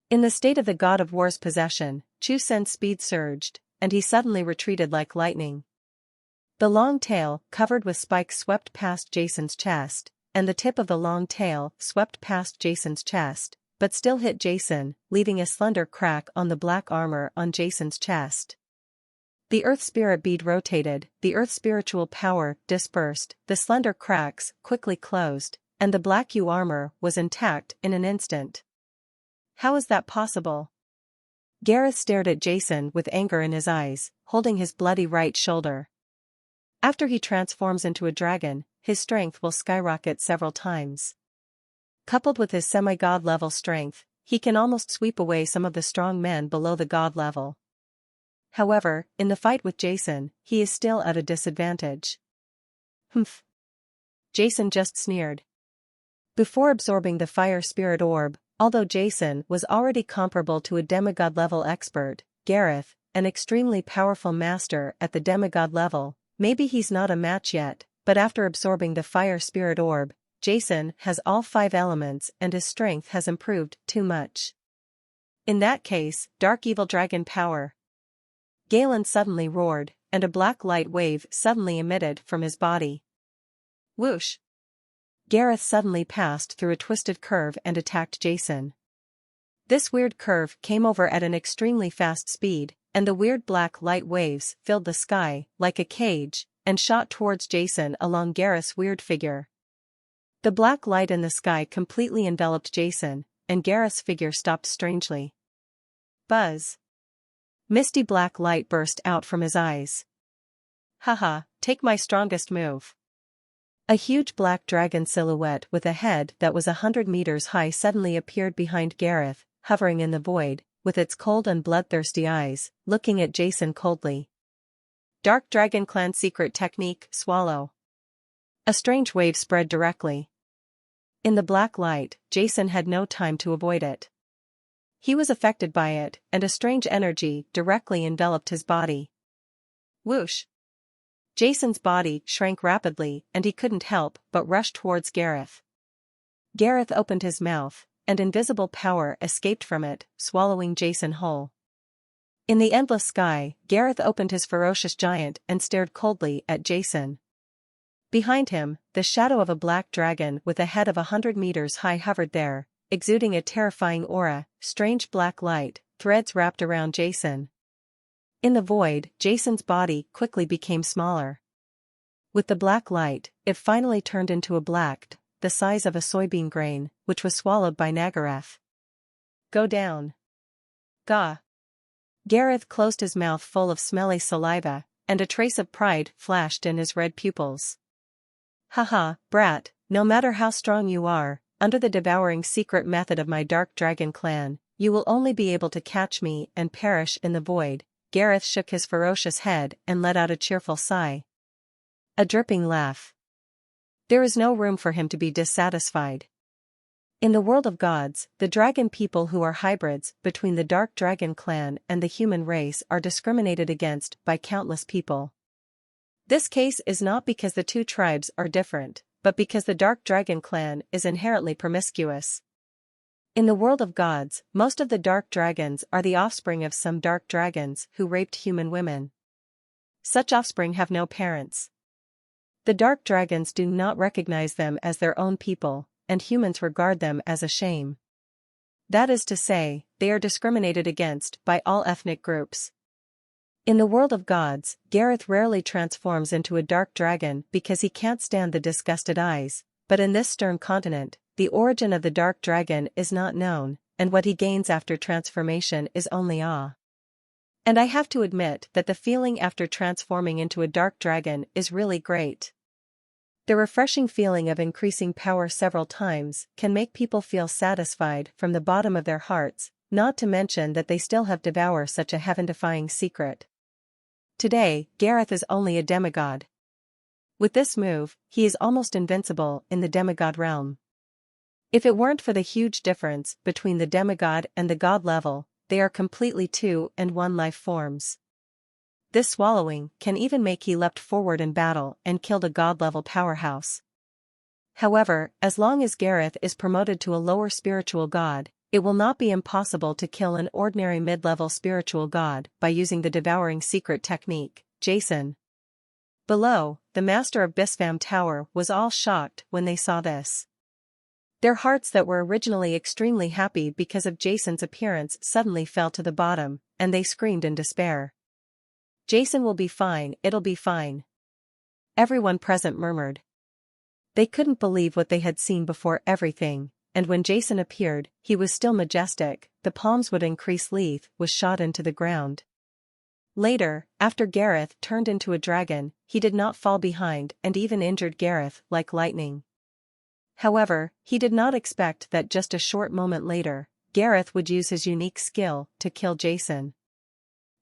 In the state of the god of war's possession, Chu Sen's speed surged, and he suddenly retreated like lightning. The long tail, covered with spikes, swept past Jason's chest, and the tip of the long tail swept past Jason's chest, but still hit Jason, leaving a slender crack on the black armor on Jason's chest. The earth spirit bead rotated, the earth spiritual power dispersed, the slender cracks quickly closed, and the black U armor was intact in an instant. How is that possible? Gareth stared at Jason with anger in his eyes, holding his bloody right shoulder. After he transforms into a dragon, his strength will skyrocket several times. Coupled with his semi-god level strength, he can almost sweep away some of the strong men below the god level. However, in the fight with Jason, he is still at a disadvantage. Humph. Jason just sneered. Before absorbing the fire spirit orb, although Jason was already comparable to a demigod-level expert, Gareth, an extremely powerful master at the demigod level, maybe he's not a match yet, but after absorbing the fire spirit orb, Jason has all 5 elements and his strength has improved too much. In that case, dark evil dragon power. Galen suddenly roared, and a black light wave suddenly emitted from his body. Whoosh! Gareth suddenly passed through a twisted curve and attacked Jason. This weird curve came over at an extremely fast speed, and the weird black light waves filled the sky like a cage and shot towards Jason along Gareth's weird figure. The black light in the sky completely enveloped Jason, and Gareth's figure stopped strangely. Buzz! Misty black light burst out from his eyes. Haha, take my strongest move. A huge black dragon silhouette with a head that was 100 meters high suddenly appeared behind Gareth, hovering in the void, with its cold and bloodthirsty eyes, looking at Jason coldly. Dark Dragon Clan secret technique, swallow. A strange wave spread directly. In the black light, Jason had no time to avoid it. He was affected by it, and a strange energy directly enveloped his body. Whoosh! Jason's body shrank rapidly and he couldn't help but rush towards Gareth. Gareth opened his mouth, and invisible power escaped from it, swallowing Jason whole. In the endless sky, Gareth opened his ferocious giant and stared coldly at Jason. Behind him, the shadow of a black dragon with a head of 100 meters high hovered there, exuding a terrifying aura, strange black light, threads wrapped around Jason. In the void, Jason's body quickly became smaller. With the black light, it finally turned into a black, the size of a soybean grain, which was swallowed by Nagaroth. Go down. Gah! Gareth closed his mouth full of smelly saliva, and a trace of pride flashed in his red pupils. Haha, brat, no matter how strong you are, under the devouring secret method of my dark dragon clan, you will only be able to catch me and perish in the void. Gareth shook his ferocious head and let out a cheerful sigh. A dripping laugh. There is no room for him to be dissatisfied. In the world of gods, the dragon people who are hybrids between the dark dragon clan and the human race are discriminated against by countless people. This case is not because the two tribes are different, but because the dark dragon clan is inherently promiscuous. In the world of gods, most of the dark dragons are the offspring of some dark dragons who raped human women. Such offspring have no parents. The dark dragons do not recognize them as their own people, and humans regard them as a shame. That is to say, they are discriminated against by all ethnic groups. In the world of gods, Gareth rarely transforms into a dark dragon because he can't stand the disgusted eyes, but in this stern continent, the origin of the dark dragon is not known, and what he gains after transformation is only awe. And I have to admit that the feeling after transforming into a dark dragon is really great. The refreshing feeling of increasing power several times can make people feel satisfied from the bottom of their hearts, not to mention that they still have devoured such a heaven-defying secret. Today, Gareth is only a demigod. With this move, he is almost invincible in the demigod realm. If it weren't for the huge difference between the demigod and the god level, they are completely two and one life forms. This swallowing can even make he leapt forward in battle and killed a god-level powerhouse. However, as long as Gareth is promoted to a lower spiritual god, it will not be impossible to kill an ordinary mid-level spiritual god by using the devouring secret technique, Jason. Below, the master of Bispham Tower was all shocked when they saw this. Their hearts that were originally extremely happy because of Jason's appearance suddenly fell to the bottom, and they screamed in despair. Jason will be fine, it'll be fine. Everyone present murmured. They couldn't believe what they had seen before everything, and when Jason appeared, he was still majestic, the palms would increase Leith was shot into the ground. Later, after Gareth turned into a dragon, he did not fall behind and even injured Gareth like lightning. However, he did not expect that just a short moment later, Gareth would use his unique skill to kill Jason.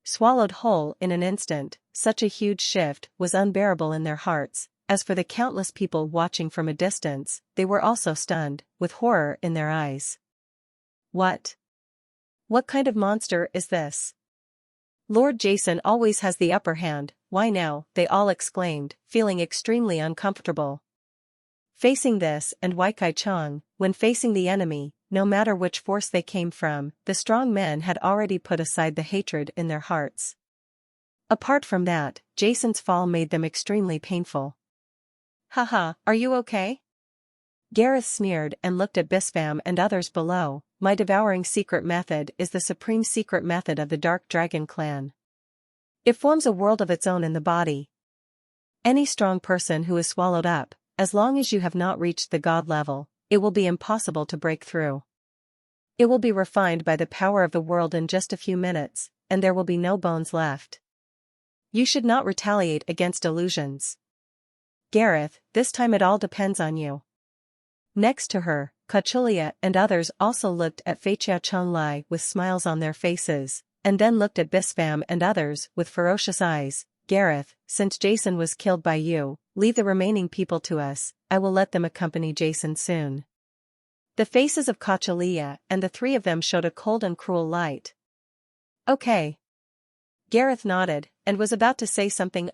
Swallowed whole in an instant, such a huge shift was unbearable in their hearts. As for the countless people watching from a distance, they were also stunned, with horror in their eyes. What? What kind of monster is this? Lord Jason always has the upper hand, why now? They all exclaimed, feeling extremely uncomfortable. Facing this and Wai Kai Chong, when facing the enemy, no matter which force they came from, the strong men had already put aside the hatred in their hearts. Apart from that, Jason's fall made them extremely painful. Haha, are you okay? Gareth sneered and looked at Bispham and others below. My devouring secret method is the supreme secret method of the Dark Dragon clan. It forms a world of its own in the body. Any strong person who is swallowed up, as long as you have not reached the god level, it will be impossible to break through. It will be refined by the power of the world in just a few minutes, and there will be no bones left. You should not retaliate against illusions. Gareth, this time it all depends on you. Next to her, Kachulia and others also looked at Feichia Chonglai with smiles on their faces, and then looked at Bispham and others with ferocious eyes. Gareth, since Jason was killed by you, leave the remaining people to us, I will let them accompany Jason soon. The faces of Kachulia and the three of them showed a cold and cruel light. Okay. Gareth nodded, and was about to say something.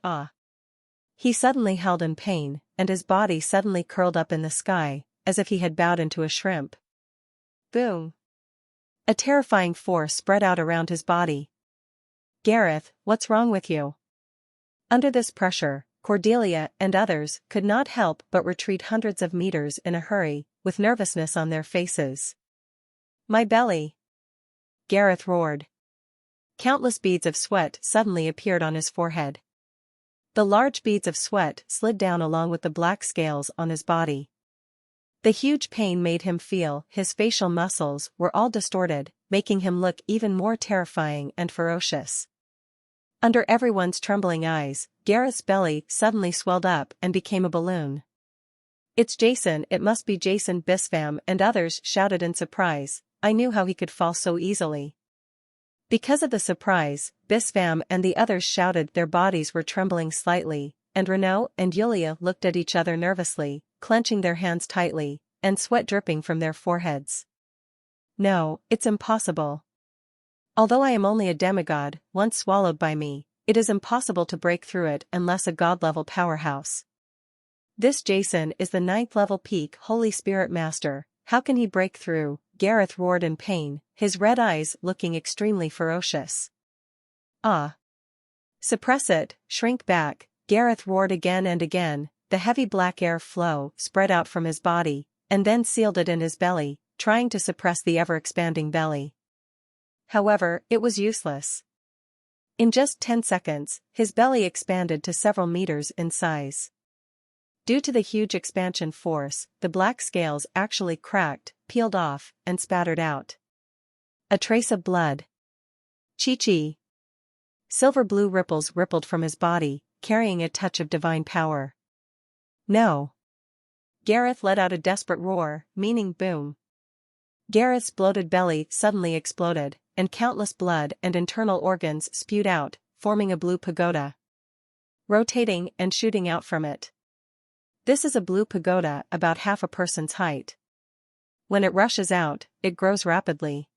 He suddenly held in pain, and his body suddenly curled up in the sky, as if he had bowed into a shrimp. Boom! A terrifying force spread out around his body. Gareth, what's wrong with you? Under this pressure, Cordelia and others could not help but retreat hundreds of meters in a hurry, with nervousness on their faces. My belly! Gareth roared. Countless beads of sweat suddenly appeared on his forehead. The large beads of sweat slid down along with the black scales on his body. The huge pain made him feel his facial muscles were all distorted, making him look even more terrifying and ferocious. Under everyone's trembling eyes, Gareth's belly suddenly swelled up and became a balloon. It's Jason, it must be Jason. Bispham and others shouted in surprise. I knew how he could fall so easily. Because of the surprise, Bispham and the others shouted. Their bodies were trembling slightly, and Renaud and Yulia looked at each other nervously, clenching their hands tightly, and sweat dripping from their foreheads. No, it's impossible. Although I am only a demigod, once swallowed by me, it is impossible to break through it unless a god-level powerhouse. This Jason is the 9th level peak Holy Spirit Master, how can he break through? Gareth roared in pain, his red eyes looking extremely ferocious. Suppress it, shrink back, Gareth roared again and again. The heavy black air flow spread out from his body, and then sealed it in his belly, trying to suppress the ever-expanding belly. However, it was useless. In just 10 seconds, his belly expanded to several meters in size. Due to the huge expansion force, the black scales actually cracked, peeled off, and spattered out. A trace of blood. Chi-chi. Silver blue ripples rippled from his body, carrying a touch of divine power. No. Gareth let out a desperate roar, meaning boom. Gareth's bloated belly suddenly exploded, and countless blood and internal organs spewed out, forming a blue pagoda. Rotating and shooting out from it. This is a blue pagoda about half a person's height. When it rushes out, it grows rapidly.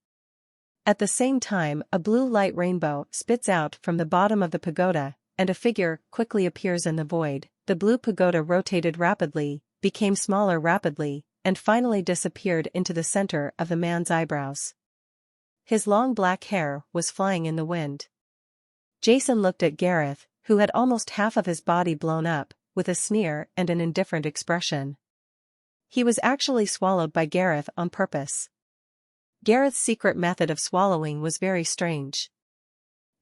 At the same time, a blue light rainbow spits out from the bottom of the pagoda, and a figure quickly appears in the void. The blue pagoda rotated rapidly, became smaller rapidly, and finally disappeared into the center of the man's eyebrows. His long black hair was flying in the wind. Jason looked at Gareth, who had almost half of his body blown up, with a sneer and an indifferent expression. He was actually swallowed by Gareth on purpose. Gareth's secret method of swallowing was very strange.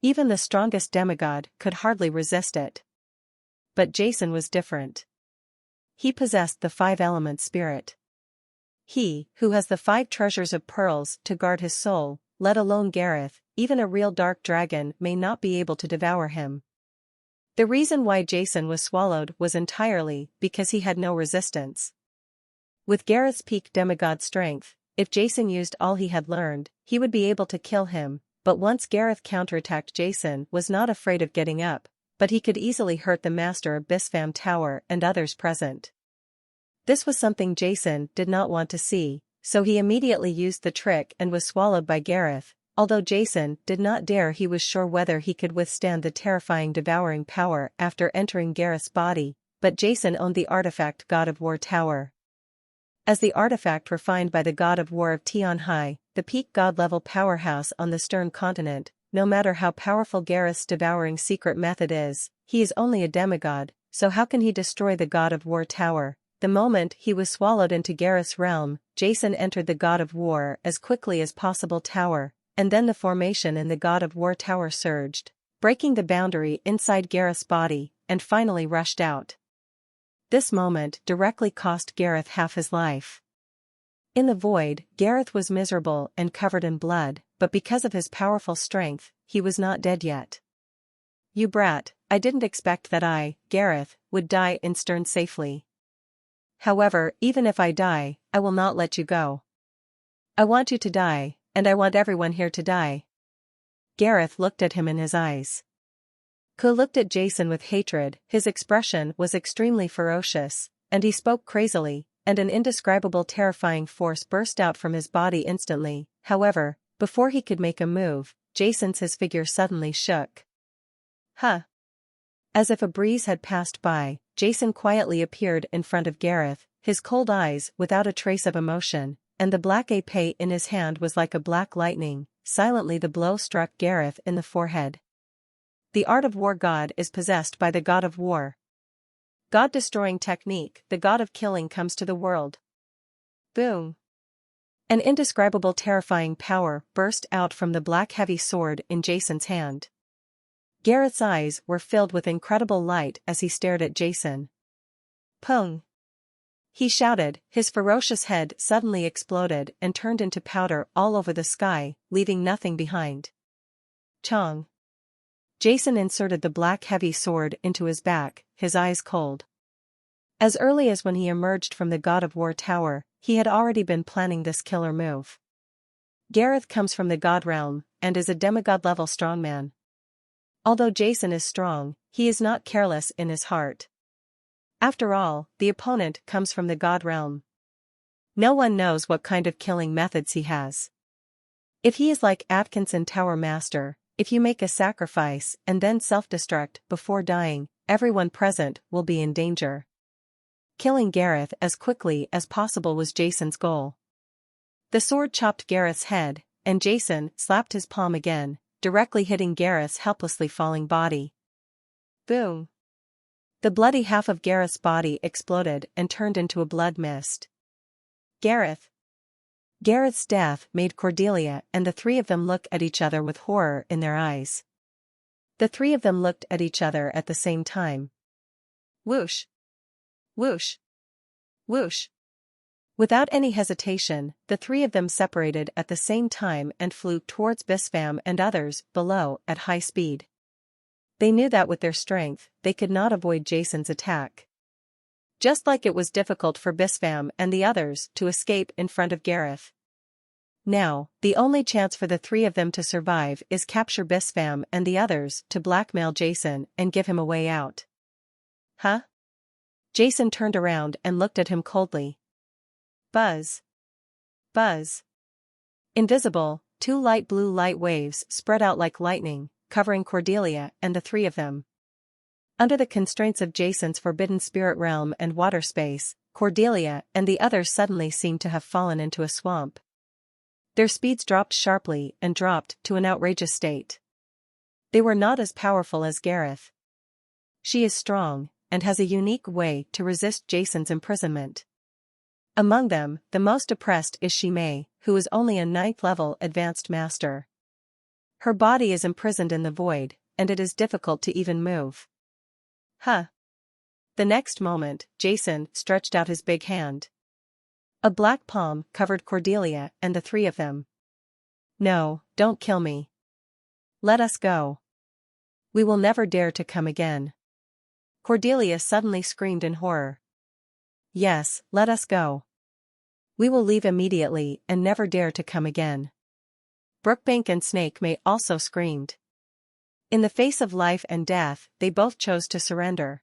Even the strongest demigod could hardly resist it. But Jason was different. he possessed the five-element spirit. He, who has the 5 treasures of pearls to guard his soul, let alone Gareth, even a real dark dragon may not be able to devour him. The reason why Jason was swallowed was entirely because he had no resistance. With Gareth's peak demigod strength, if Jason used all he had learned, he would be able to kill him, but once Gareth counterattacked, Jason was not afraid of getting up, but he could easily hurt the master of Bispham Tower and others present. This was something Jason did not want to see, so he immediately used the trick and was swallowed by Gareth. Although Jason did not dare, he was sure whether he could withstand the terrifying devouring power after entering Gareth's body, but Jason owned the artifact God of War Tower. As the artifact refined by the God of War of Tion High, the peak god-level powerhouse on the Stern Continent, no matter how powerful Gareth's devouring secret method is, he is only a demigod, so how can he destroy the God of War Tower? The moment he was swallowed into Gareth's realm, Jason entered the God of War as quickly as possible tower, and then the formation in the God of War Tower surged, breaking the boundary inside Gareth's body, and finally rushed out. This moment directly cost Gareth half his life. In the void, Gareth was miserable and covered in blood, but because of his powerful strength, he was not dead yet. "You brat, I didn't expect that I, Gareth, would die in Stern safely. However, even if I die, I will not let you go. I want you to die, and I want everyone here to die." Gareth looked at him in his eyes. Ko looked at Jason with hatred. His expression was extremely ferocious, and he spoke crazily, and an indescribable terrifying force burst out from his body instantly. However, before he could make a move, Jason's figure suddenly shook. "Huh." As if a breeze had passed by, Jason quietly appeared in front of Gareth, his cold eyes without a trace of emotion, and the black épée in his hand was like a black lightning. Silently the blow struck Gareth in the forehead. The art of war god is possessed by the God of War. God-destroying technique, the God of killing comes to the world. Boom. An indescribable terrifying power burst out from the black heavy sword in Jason's hand. Gareth's eyes were filled with incredible light as he stared at Jason. "Pung!" he shouted. His ferocious head suddenly exploded and turned into powder all over the sky, leaving nothing behind. Chong. Jason inserted the black heavy sword into his back, his eyes cold. As early as when he emerged from the God of War Tower, he had already been planning this killer move. Gareth comes from the God realm, and is a demigod-level strongman. Although Jason is strong, he is not careless in his heart. After all, the opponent comes from the God realm. No one knows what kind of killing methods he has. If he is like Atkinson Tower Master, if you make a sacrifice and then self-destruct before dying, everyone present will be in danger. Killing Gareth as quickly as possible was Jason's goal. The sword chopped Gareth's head, and Jason slapped his palm again, directly hitting Gareth's helplessly falling body. Boom! The bloody half of Gareth's body exploded and turned into a blood mist. Gareth's death made Cordelia and the 3 of them look at each other with horror in their eyes. The 3 of them looked at each other at the same time. Whoosh! Whoosh! Whoosh! Without any hesitation, the 3 of them separated at the same time and flew towards Bispham and others below at high speed. They knew that with their strength, they could not avoid Jason's attack. Just like it was difficult for Bispham and the others to escape in front of Gareth. Now, the only chance for the 3 of them to survive is capture Bispham and the others to blackmail Jason and give him a way out. Huh? Jason turned around and looked at him coldly. Buzz. Buzz. Invisible, 2 light blue light waves spread out like lightning, covering Cordelia and the 3 of them. Under the constraints of Jason's forbidden spirit realm and water space, Cordelia and the others suddenly seemed to have fallen into a swamp. Their speeds dropped sharply and dropped to an outrageous state. They were not as powerful as Gareth. She is strong, and has a unique way to resist Jason's imprisonment. Among them, the most oppressed is Shimei, who is only a 9th level advanced master. Her body is imprisoned in the void, and it is difficult to even move. Huh. The next moment, Jason stretched out his big hand. A black palm covered Cordelia and the three of them. "No, don't kill me. Let us go. We will never dare to come again." Cordelia suddenly screamed in horror. "Yes, let us go. We will leave immediately and never dare to come again." Brookbank and Snake May also screamed. In the face of life and death, they both chose to surrender.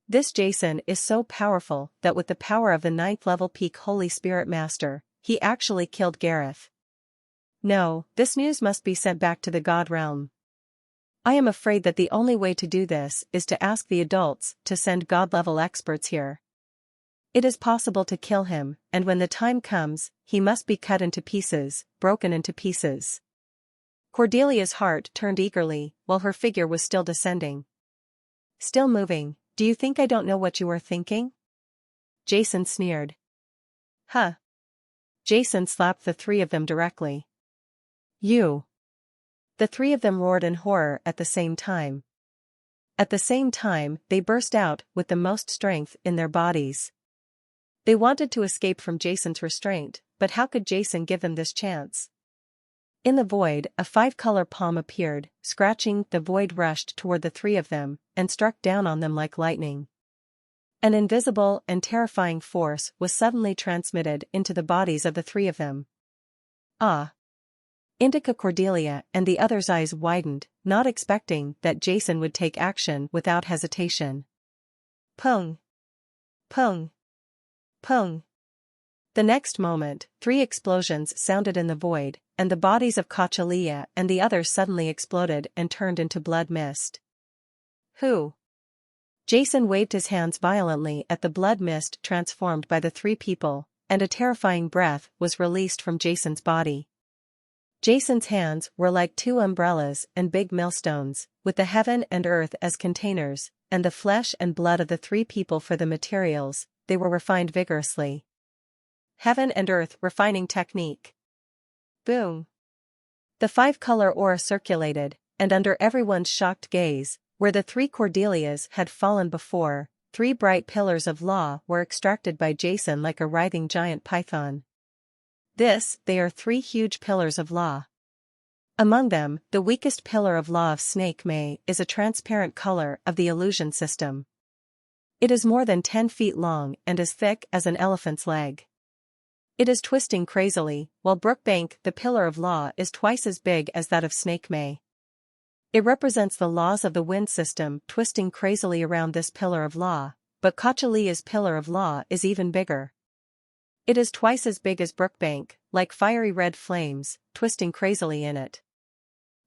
This Jason is so powerful that with the power of the 9th level peak Holy Spirit Master, he actually killed Gareth. No, this news must be sent back to the God realm. I am afraid that the only way to do this is to ask the adults to send God-level experts here. It is possible to kill him, and when the time comes, he must be cut into pieces, broken into pieces. Cordelia's heart turned eagerly, while her figure was still descending. "Still moving, do you think I don't know what you are thinking?" Jason sneered. "Huh." Jason slapped the three of them directly. "You." The three of them roared in horror at the same time. At the same time, they burst out with the most strength in their bodies. They wanted to escape from Jason's restraint, but how could Jason give them this chance? In the void, a 5-color palm appeared, scratching. The void rushed toward the three of them, and struck down on them like lightning. An invisible and terrifying force was suddenly transmitted into the bodies of the three of them. "Ah!" Indica Cordelia and the other's eyes widened, not expecting that Jason would take action without hesitation. Pung! Pung! Pung! The next moment, 3 explosions sounded in the void, and the bodies of Cauchalia and the others suddenly exploded and turned into blood mist. "Who?" Jason waved his hands violently at the blood mist transformed by the 3 people, and a terrifying breath was released from Jason's body. Jason's hands were like 2 umbrellas and big millstones, with the heaven and earth as containers, and the flesh and blood of the 3 people for the materials. They were refined vigorously. Heaven and earth refining technique. Boom! The 5-color aura circulated, and under everyone's shocked gaze, where the 3 Cordelias had fallen before, 3 bright pillars of law were extracted by Jason like a writhing giant python. They are 3 huge pillars of law. Among them, the weakest pillar of law of Snake May is a transparent color of the illusion system. It is more than 10 feet long and as thick as an elephant's leg. It is twisting crazily, while Brookbank, the pillar of law, is twice as big as that of Snake May. It represents the laws of the wind system twisting crazily around this pillar of law, but Cauchalia's pillar of law is even bigger. It is twice as big as Brookbank, like fiery red flames, twisting crazily in it.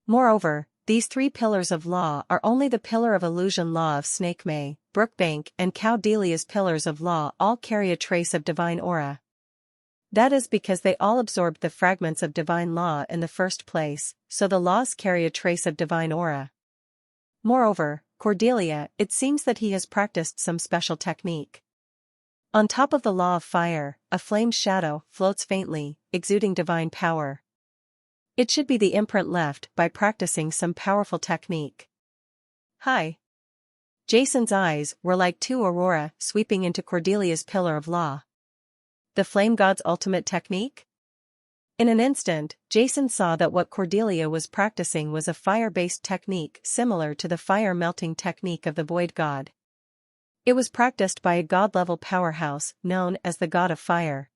Moreover, these 3 pillars of law are only the pillar of illusion law of Snake May, Brookbank and Cordelia's pillars of law all carry a trace of divine aura. That is because they all absorbed the fragments of divine law in the first place, so the laws carry a trace of divine aura. Moreover, Cordelia, it seems that he has practiced some special technique. On top of the law of fire, a flame shadow floats faintly, exuding divine power. It should be the imprint left by practicing some powerful technique. Hi! Jason's eyes were like 2 aurora sweeping into Cordelia's pillar of law. The flame god's ultimate technique? In an instant, Jason saw that what Cordelia was practicing was a fire-based technique similar to the fire-melting technique of the void god. It was practiced by a god-level powerhouse known as the god of fire.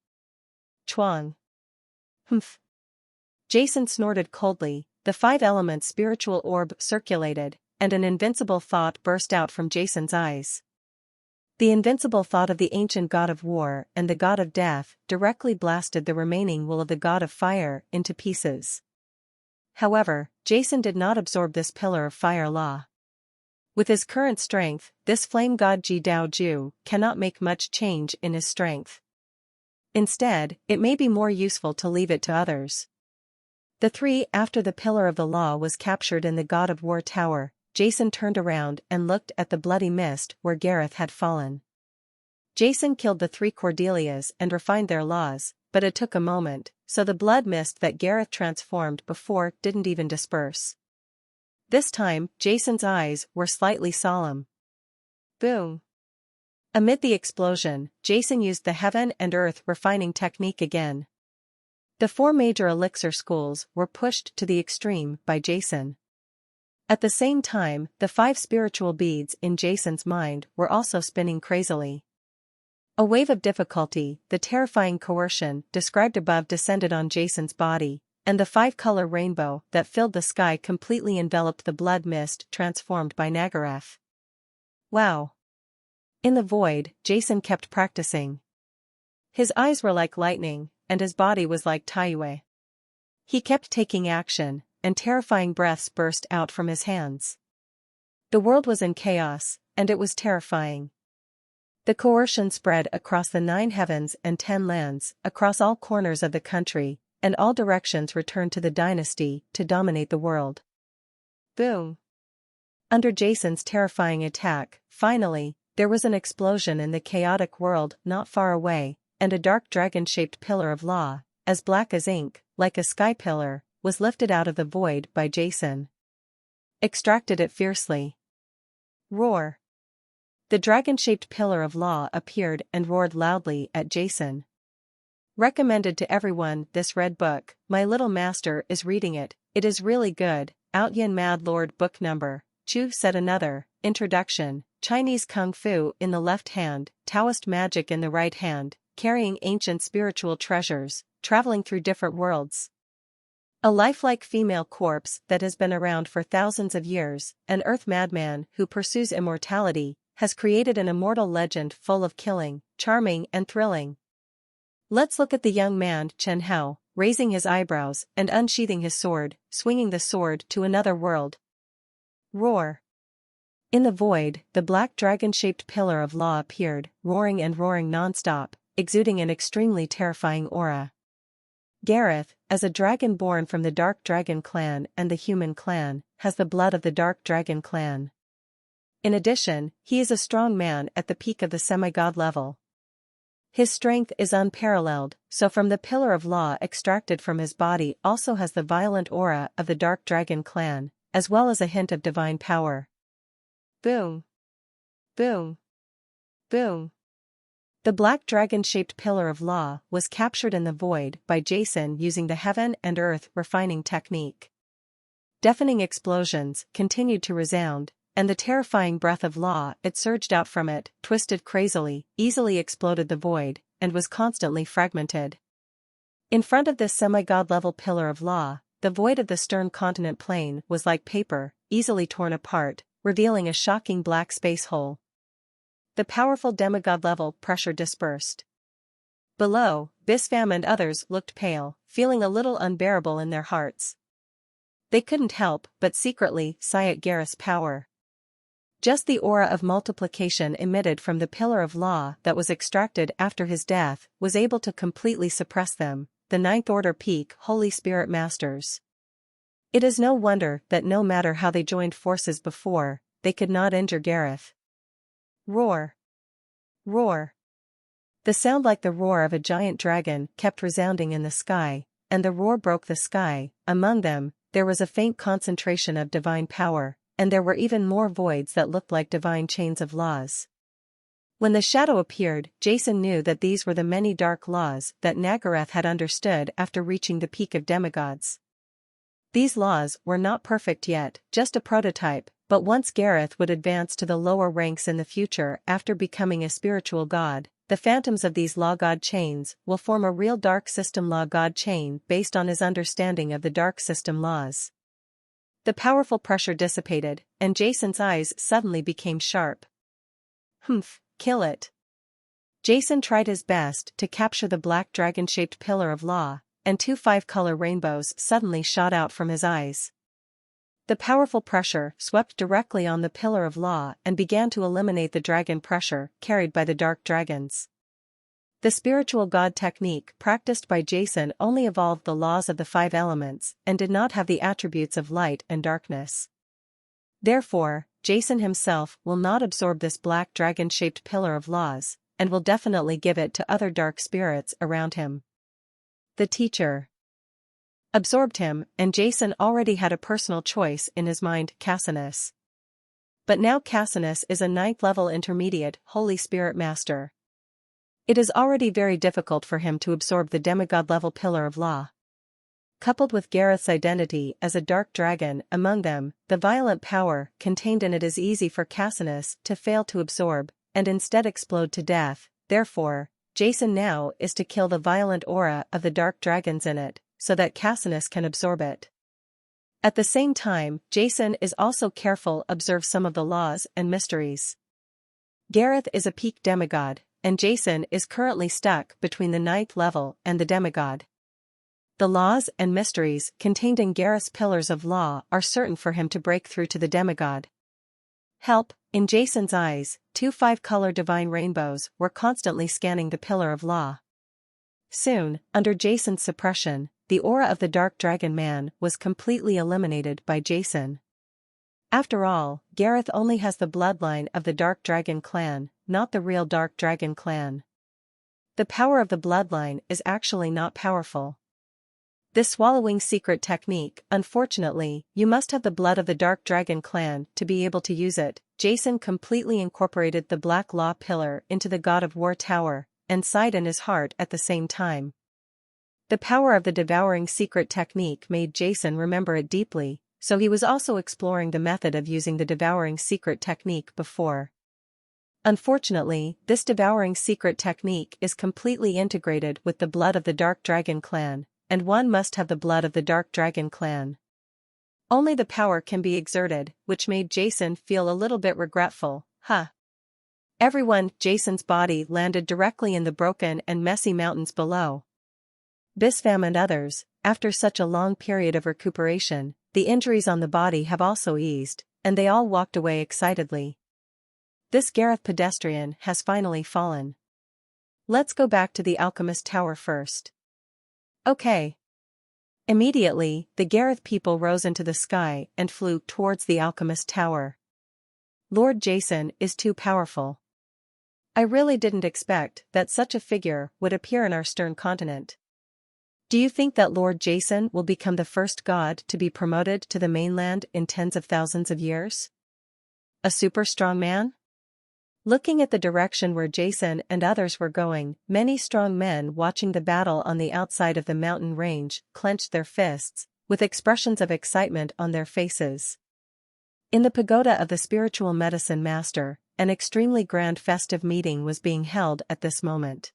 Chuang. Humph. Jason snorted coldly, the 5-element spiritual orb circulated, and an invincible thought burst out from Jason's eyes. The invincible thought of the ancient god of war and the god of death directly blasted the remaining will of the god of fire into pieces. However, Jason did not absorb this pillar of fire law. With his current strength, this flame god Ji Dao Ju cannot make much change in his strength. Instead, it may be more useful to leave it to others. The 3 after the pillar of the law was captured in the god of war tower, Jason turned around and looked at the bloody mist where Gareth had fallen. Jason killed the 3 Cordelias and refined their laws, but it took a moment, so the blood mist that Gareth transformed before didn't even disperse. This time, Jason's eyes were slightly solemn. Boom! Amid the explosion, Jason used the heaven and earth refining technique again. The 4 major elixir schools were pushed to the extreme by Jason. At the same time, the 5 spiritual beads in Jason's mind were also spinning crazily. A wave of difficulty, the terrifying coercion described above, descended on Jason's body, and the 5-color rainbow that filled the sky completely enveloped the blood mist transformed by Nagarev. Wow! In the void, Jason kept practicing. His eyes were like lightning, and his body was like Taiyue. He kept taking action, and terrifying breaths burst out from his hands. The world was in chaos, and it was terrifying. The coercion spread across the 9 heavens and 10 lands, across all corners of the country, and all directions returned to the dynasty to dominate the world. Boom! Under Jason's terrifying attack, finally, there was an explosion in the chaotic world not far away, and a dark dragon-shaped pillar of law, as black as ink, like a sky pillar, was lifted out of the void by Jason. Extracted it fiercely. Roar! The dragon-shaped pillar of law appeared and roared loudly at Jason. Recommended to everyone. This red book, my little master is reading it. It is really good. Out Yin Mad Lord book number. Chu said another. Introduction. Chinese Kung Fu in the left hand, Taoist magic in the right hand, carrying ancient spiritual treasures, traveling through different worlds. A lifelike female corpse that has been around for thousands of years, an earth madman who pursues immortality, has created an immortal legend full of killing, charming and thrilling. Let's look at the young man Chen Hao, raising his eyebrows and unsheathing his sword, swinging the sword to another world. Roar! In the void, the black dragon-shaped pillar of law appeared, roaring and roaring non-stop, exuding an extremely terrifying aura. Gareth, as a dragon born from the Dark Dragon clan and the Human clan, has the blood of the Dark Dragon clan. In addition, he is a strong man at the peak of the semi-god level. His strength is unparalleled, so from the pillar of law extracted from his body also has the violent aura of the Dark Dragon clan, as well as a hint of divine power. Boom! Boom! Boom! The black dragon-shaped pillar of law was captured in the void by Jason using the heaven and earth refining technique. Deafening explosions continued to resound, and the terrifying breath of law it surged out from it, twisted crazily, easily exploded the void, and was constantly fragmented. In front of this semi-god level pillar of law, the void of the stern continent plane was like paper, easily torn apart, revealing a shocking black space hole. The powerful demigod-level pressure dispersed. Below, Bispham and others looked pale, feeling a little unbearable in their hearts. They couldn't help but secretly sigh at Gareth's power. Just the aura of multiplication emitted from the pillar of law that was extracted after his death was able to completely suppress them, the Ninth Order peak Holy Spirit Masters. It is no wonder that no matter how they joined forces before, they could not injure Gareth. Roar! Roar! The sound like the roar of a giant dragon kept resounding in the sky, and the roar broke the sky. Among them, there was a faint concentration of divine power, and there were even more voids that looked like divine chains of laws. When the shadow appeared, Jason knew that these were the many dark laws that Nagarev had understood after reaching the peak of demigods. These laws were not perfect yet, just a prototype, but once Gareth would advance to the lower ranks in the future after becoming a spiritual god, the phantoms of these law god chains will form a real dark system law god chain based on his understanding of the dark system laws. The powerful pressure dissipated, and Jason's eyes suddenly became sharp. Kill it. Jason tried his best to capture the black dragon-shaped pillar of law, and 2 5-color rainbows suddenly shot out from his eyes. The powerful pressure swept directly on the pillar of law and began to eliminate the dragon pressure carried by the dark dragons. The spiritual god technique practiced by Jason only evolved the laws of the 5 elements and did not have the attributes of light and darkness. Therefore, Jason himself will not absorb this black dragon-shaped pillar of laws, and will definitely give it to other dark spirits around him. The teacher absorbed him, and Jason already had a personal choice in his mind, Cassinus. But now Cassius is a 9th level intermediate Holy Spirit Master. It is already very difficult for him to absorb the demigod level pillar of law. Coupled with Gareth's identity as a dark dragon among them, the violent power contained in it is easy for Cassius to fail to absorb, and instead explode to death. Therefore, Jason now is to kill the violent aura of the dark dragons in it, so that Cassius can absorb it. At the same time, Jason is also careful to observe some of the laws and mysteries. Gareth is a peak demigod, and Jason is currently stuck between the 9th level and the demigod. The laws and mysteries contained in Gareth's pillars of law are certain for him to break through to the demigod. Help! In Jason's eyes, 2 5-color divine rainbows were constantly scanning the pillar of law. Soon, under Jason's suppression, the aura of the dark dragon man was completely eliminated by Jason. After all, Gareth only has the bloodline of the dark dragon clan, not the real dark dragon clan. The power of the bloodline is actually not powerful. This swallowing secret technique, unfortunately, you must have the blood of the Dark Dragon clan to be able to use it. Jason completely incorporated the Black Law pillar into the God of War tower, and sighed in his heart at the same time. The power of the devouring secret technique made Jason remember it deeply, so he was also exploring the method of using the devouring secret technique before. Unfortunately, this devouring secret technique is completely integrated with the blood of the Dark Dragon clan, and one must have the blood of the Dark Dragon clan. Only the power can be exerted, which made Jason feel a little bit regretful. Jason's body landed directly in the broken and messy mountains below. Bispham and others, after such a long period of recuperation, the injuries on the body have also eased, and they all walked away excitedly. This Gareth pedestrian has finally fallen. Let's go back to the Alchemist Tower first. Okay. Immediately, the Gareth people rose into the sky and flew towards the Alchemist Tower. Lord Jason is too powerful. I really didn't expect that such a figure would appear in our stern continent. Do you think that Lord Jason will become the first god to be promoted to the mainland in tens of thousands of years? A super strong man? Looking at the direction where Jason and others were going, many strong men watching the battle on the outside of the mountain range clenched their fists, with expressions of excitement on their faces. In the pagoda of the spiritual medicine master, an extremely grand festive meeting was being held at this moment.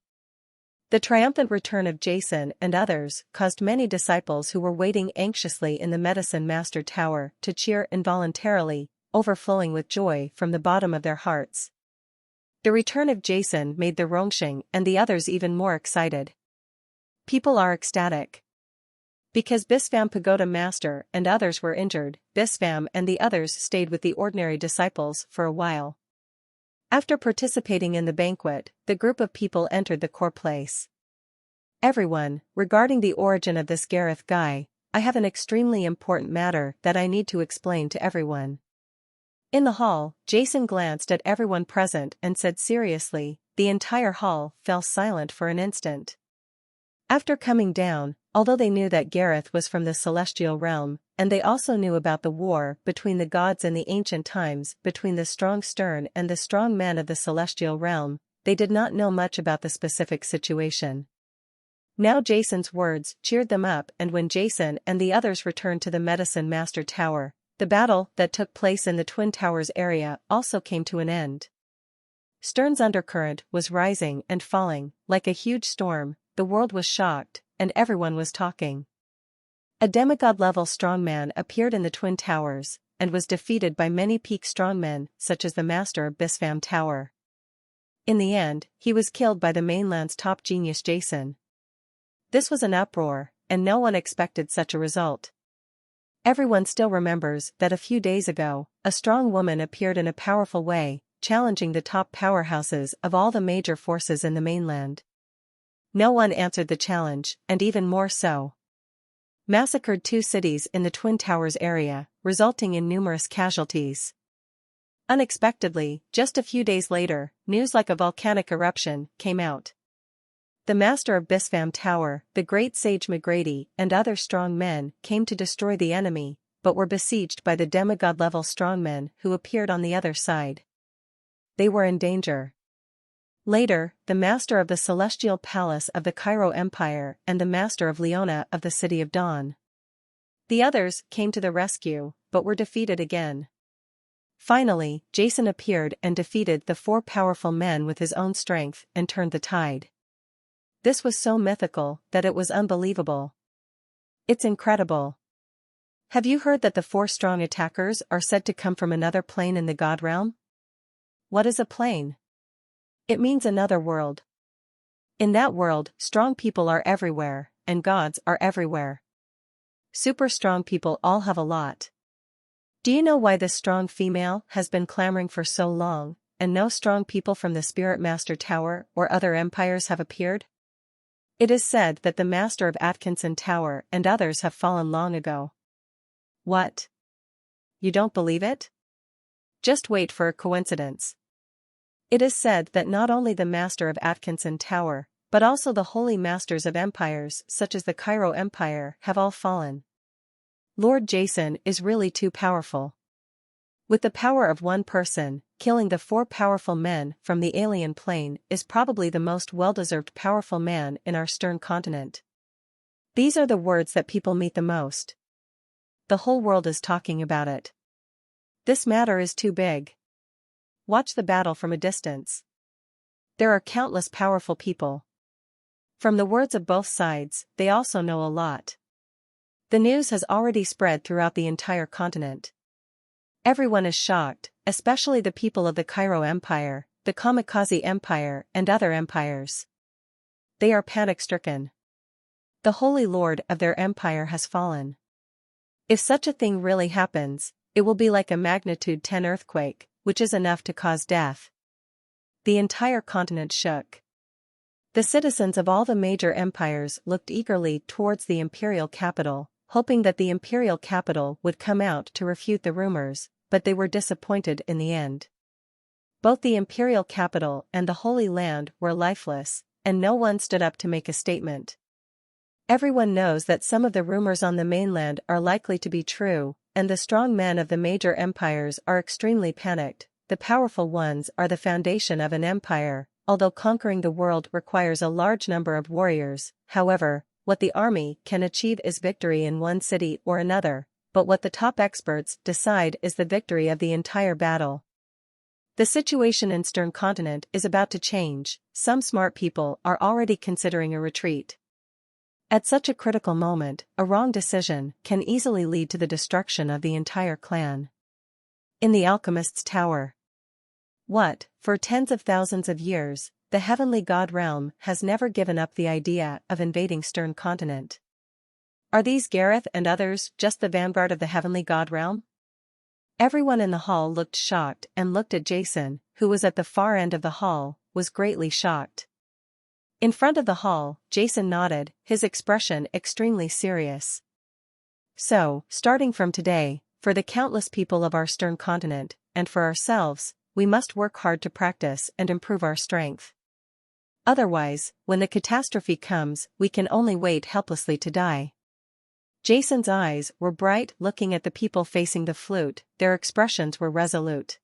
The triumphant return of Jason and others caused many disciples who were waiting anxiously in the medicine master tower to cheer involuntarily, overflowing with joy from the bottom of their hearts. The return of Jason made the Rongsheng and the others even more excited. People are ecstatic. Because Bispham Pagoda Master and others were injured, Bispham and the others stayed with the ordinary disciples for a while. After participating in the banquet, the group of people entered the core place. Everyone, regarding the origin of this Gareth guy, I have an extremely important matter that I need to explain to everyone. In the hall, Jason glanced at everyone present and said seriously. The entire hall fell silent for an instant. After coming down, although they knew that Gareth was from the celestial realm, and they also knew about the war between the gods in the ancient times between the strong stern and the strong men of the celestial realm, they did not know much about the specific situation. Now Jason's words cheered them up, and when Jason and the others returned to the Medicine Master Tower, the battle that took place in the Twin Towers area also came to an end. Stern's undercurrent was rising and falling, like a huge storm. The world was shocked, and everyone was talking. A demigod-level strongman appeared in the Twin Towers, and was defeated by many peak strongmen, such as the Master of Bispham Tower. In the end, he was killed by the mainland's top genius Jason. This was an uproar, and no one expected such a result. Everyone still remembers that a few days ago, a strong woman appeared in a powerful way, challenging the top powerhouses of all the major forces in the mainland. No one answered the challenge, and even more so, massacred 2 cities in the Twin Towers area, resulting in numerous casualties. Unexpectedly, just a few days later, news like a volcanic eruption came out. The Master of Bispham Tower, the great sage McGrady, and other strong men came to destroy the enemy, but were besieged by the demigod-level strongmen who appeared on the other side. They were in danger. Later, the master of the celestial palace of the Cairo Empire and the master of Leona of the City of Dawn. The others came to the rescue, but were defeated again. Finally, Jason appeared and defeated the 4 powerful men with his own strength and turned the tide. This was so mythical that it was unbelievable. It's incredible. Have you heard that the 4 strong attackers are said to come from another plane in the God realm? What is a plane? It means another world. In that world, strong people are everywhere, and gods are everywhere. Super strong people all have a lot. Do you know why this strong female has been clamoring for so long, and no strong people from the Spirit Master Tower or other empires have appeared? It is said that the Master of Atkinson Tower and others have fallen long ago. What? You don't believe it? Just wait for a coincidence. It is said that not only the Master of Atkinson Tower, but also the holy masters of empires such as the Cairo Empire have all fallen. Lord Jason is really too powerful. With the power of one person, killing the 4 powerful men from the alien plane is probably the most well-deserved powerful man in our stern continent. These are the words that people meet the most. The whole world is talking about it. This matter is too big. Watch the battle from a distance. There are countless powerful people. From the words of both sides, they also know a lot. The news has already spread throughout the entire continent. Everyone is shocked, especially the people of the Cairo Empire, the Kamikaze Empire and other empires. They are panic-stricken. The Holy Lord of their empire has fallen. If such a thing really happens, it will be like a magnitude 10 earthquake, which is enough to cause death. The entire continent shook. The citizens of all the major empires looked eagerly towards the imperial capital, hoping that the imperial capital would come out to refute the rumors, but they were disappointed in the end. Both the imperial capital and the Holy Land were lifeless, and no one stood up to make a statement. Everyone knows that some of the rumors on the mainland are likely to be true, and the strong men of the major empires are extremely panicked. The powerful ones are the foundation of an empire, although conquering the world requires a large number of warriors. However, what the army can achieve is victory in one city or another, but what the top experts decide is the victory of the entire battle. The situation in Stern Continent is about to change. Some smart people are already considering a retreat. At such a critical moment, a wrong decision can easily lead to the destruction of the entire clan. In the Alchemist's Tower. What, for tens of thousands of years, the heavenly god realm has never given up the idea of invading Stern Continent. Are these Gareth and others just the vanguard of the heavenly god realm? Everyone in the hall looked shocked and looked at Jason, who was at the far end of the hall, was greatly shocked. In front of the hall, Jason nodded, his expression extremely serious. So, starting from today, for the countless people of our Stern Continent, and for ourselves, we must work hard to practice and improve our strength. Otherwise, when the catastrophe comes, we can only wait helplessly to die. Jason's eyes were bright, looking at the people facing the flute, their expressions were resolute.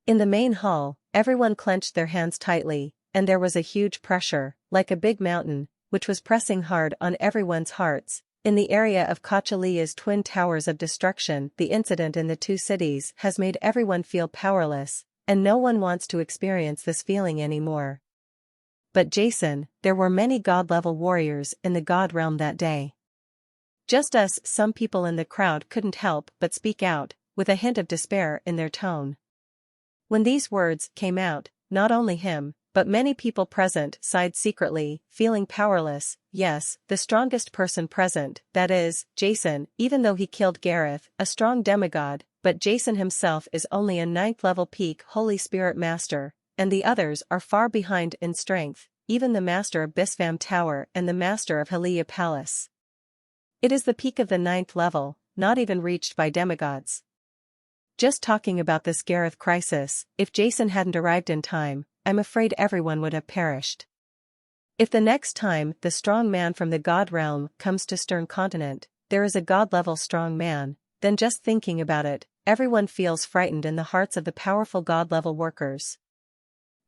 In the main hall, everyone clenched their hands tightly, and there was a huge pressure, like a big mountain, which was pressing hard on everyone's hearts. In the area of Kachalia's twin towers of destruction, the incident in the 2 cities has made everyone feel powerless, and no one wants to experience this feeling anymore. But Jason, there were many god-level warriors in the god realm that day. Just as some people in the crowd couldn't help but speak out, with a hint of despair in their tone. When these words came out, not only him, but many people present sighed secretly, feeling powerless. Yes, the strongest person present, that is, Jason, even though he killed Gareth, a strong demigod, but Jason himself is only a 9th level peak Holy Spirit Master, and the others are far behind in strength, even the Master of Bispham Tower and the Master of Halia Palace. It is the peak of the 9th level, not even reached by demigods. Just talking about this Gareth crisis, if Jason hadn't arrived in time, I'm afraid everyone would have perished. If the next time the strong man from the god realm comes to Stern Continent, there is a god-level strong man, then just thinking about it, everyone feels frightened in the hearts of the powerful god-level workers.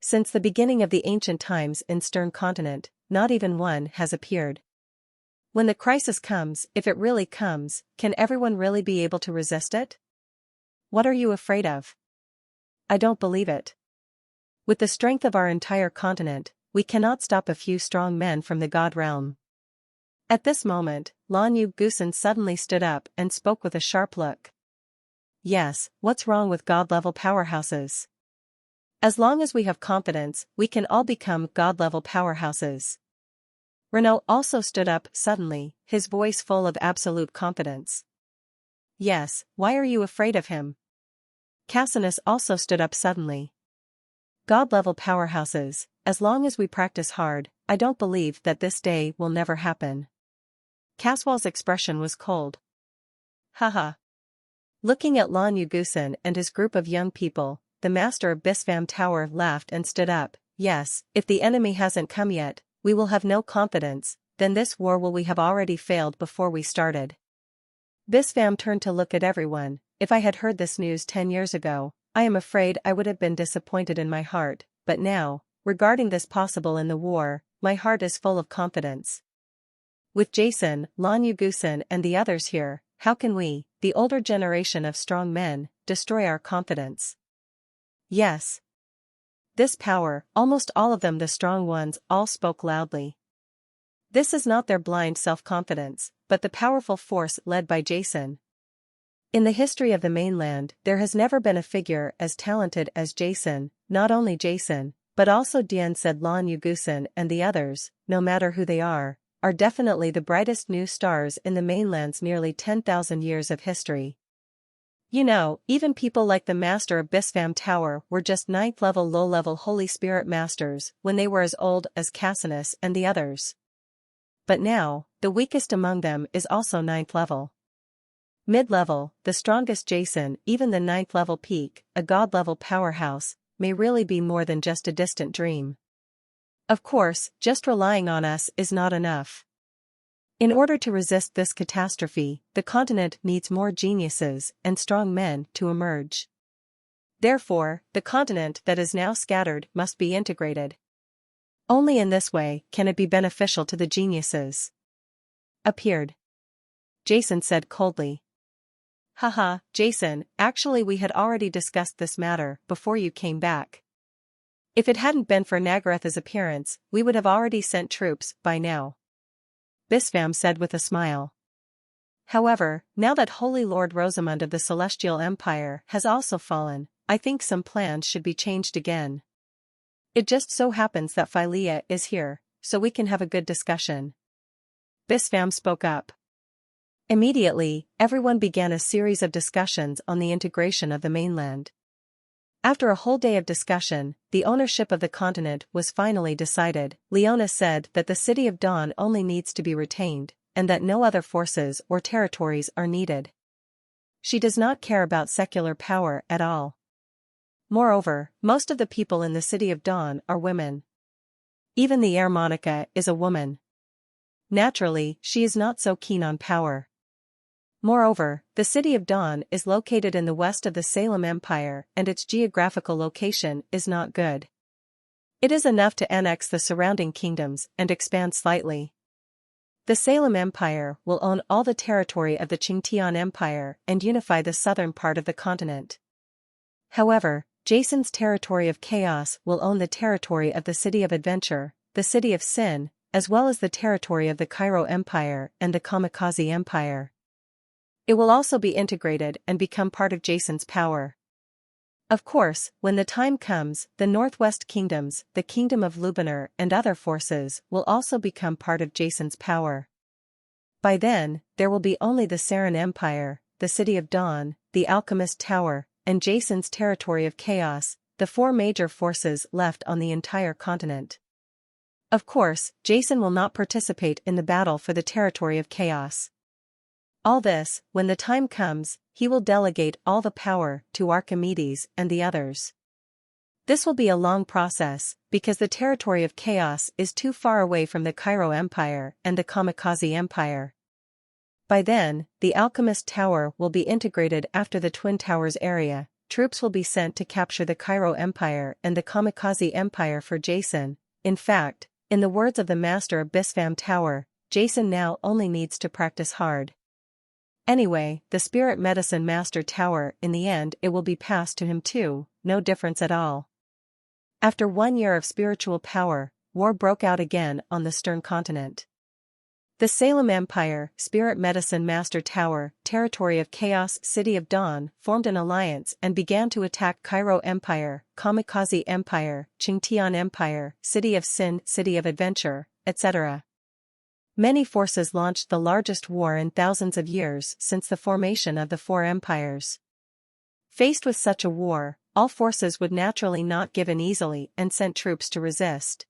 Since the beginning of the ancient times in Stern Continent, not even one has appeared. When the crisis comes, if it really comes, can everyone really be able to resist it? What are you afraid of? I don't believe it. With the strength of our entire continent, we cannot stop a few strong men from the god realm. At this moment, Lan Yu Gusen suddenly stood up and spoke with a sharp look. Yes, what's wrong with god-level powerhouses? As long as we have confidence, we can all become god-level powerhouses. Renault also stood up suddenly, his voice full of absolute confidence. Yes, why are you afraid of him? Cassinus also stood up suddenly. God-level powerhouses, as long as we practice hard, I don't believe that this day will never happen. Caswell's expression was cold. Haha. Looking at Lan Yu Gusen and his group of young people, the master of Bispham Tower laughed and stood up. Yes, if the enemy hasn't come yet, we will have no confidence, then this war will we have already failed before we started. Bispham turned to look at everyone. If I had heard this news 10 years ago, I am afraid I would have been disappointed in my heart, but now, regarding this possible in the war, my heart is full of confidence. With Jason, Lan Yu Gusen and the others here, how can we, the older generation of strong men, destroy our confidence? Yes. This power, almost all of them the strong ones, all spoke loudly. This is not their blind self-confidence, but the powerful force led by Jason. In the history of the mainland, there has never been a figure as talented as Jason, not only Jason, but also Dian said Lan Yu Gusen and the others, no matter who they are definitely the brightest new stars in the mainland's nearly 10,000 years of history. You know, even people like the master of Bispham Tower were just 9th level low-level Holy Spirit masters when they were as old as Cassinus and the others. But now, the weakest among them is also 9th level. Mid-level, the strongest Jason, even the 9th level peak, a god-level powerhouse, may really be more than just a distant dream. Of course, just relying on us is not enough. In order to resist this catastrophe, the continent needs more geniuses and strong men to emerge. Therefore, the continent that is now scattered must be integrated. Only in this way can it be beneficial to the geniuses. Appeared. Jason said coldly. Haha, Jason, actually we had already discussed this matter before you came back. If it hadn't been for Nagaretha's appearance, we would have already sent troops by now. Bispham said with a smile. However, now that Holy Lord Rosamund of the Celestial Empire has also fallen, I think some plans should be changed again. It just so happens that Philea is here, so we can have a good discussion. Bispham spoke up. Immediately, everyone began a series of discussions on the integration of the mainland. After a whole day of discussion, the ownership of the continent was finally decided. Leona said that the City of Dawn only needs to be retained, and that no other forces or territories are needed. She does not care about secular power at all. Moreover, most of the people in the City of Dawn are women. Even the heir Monica is a woman. Naturally, she is not so keen on power. Moreover, the City of Dawn is located in the west of the Salem Empire and its geographical location is not good. It is enough to annex the surrounding kingdoms and expand slightly. The Salem Empire will own all the territory of the Qingtian Empire and unify the southern part of the continent. However, Jason's territory of chaos will own the territory of the City of Adventure, the City of Sin, as well as the territory of the Cairo Empire and the Kamikaze Empire. It will also be integrated and become part of Jason's power. Of course, when the time comes, the Northwest Kingdoms, the Kingdom of Lubanar and other forces will also become part of Jason's power. By then, there will be only the Saren Empire, the City of Dawn, the Alchemist Tower, and Jason's territory of chaos, the 4 major forces left on the entire continent. Of course, Jason will not participate in the battle for the territory of chaos. All this, when the time comes, he will delegate all the power to Archimedes and the others. This will be a long process, because the territory of chaos is too far away from the Cairo Empire and the Kamikaze Empire. By then, the Alchemist Tower will be integrated after the Twin Towers area. Troops will be sent to capture the Cairo Empire and the Kamikaze Empire for Jason. In fact, in the words of the master of Bispham Tower, Jason now only needs to practice hard. Anyway, the Spirit Medicine Master Tower, in the end it will be passed to him too, no difference at all. After 1 year of spiritual power, war broke out again on the Stern Continent. The Salem Empire, Spirit Medicine Master Tower, Territory of Chaos, City of Dawn, formed an alliance and began to attack Cairo Empire, Kamikaze Empire, Qingtian Empire, City of Sin, City of Adventure, etc. Many forces launched the largest war in thousands of years since the formation of the four empires. Faced with such a war, all forces would naturally not give in easily and sent troops to resist.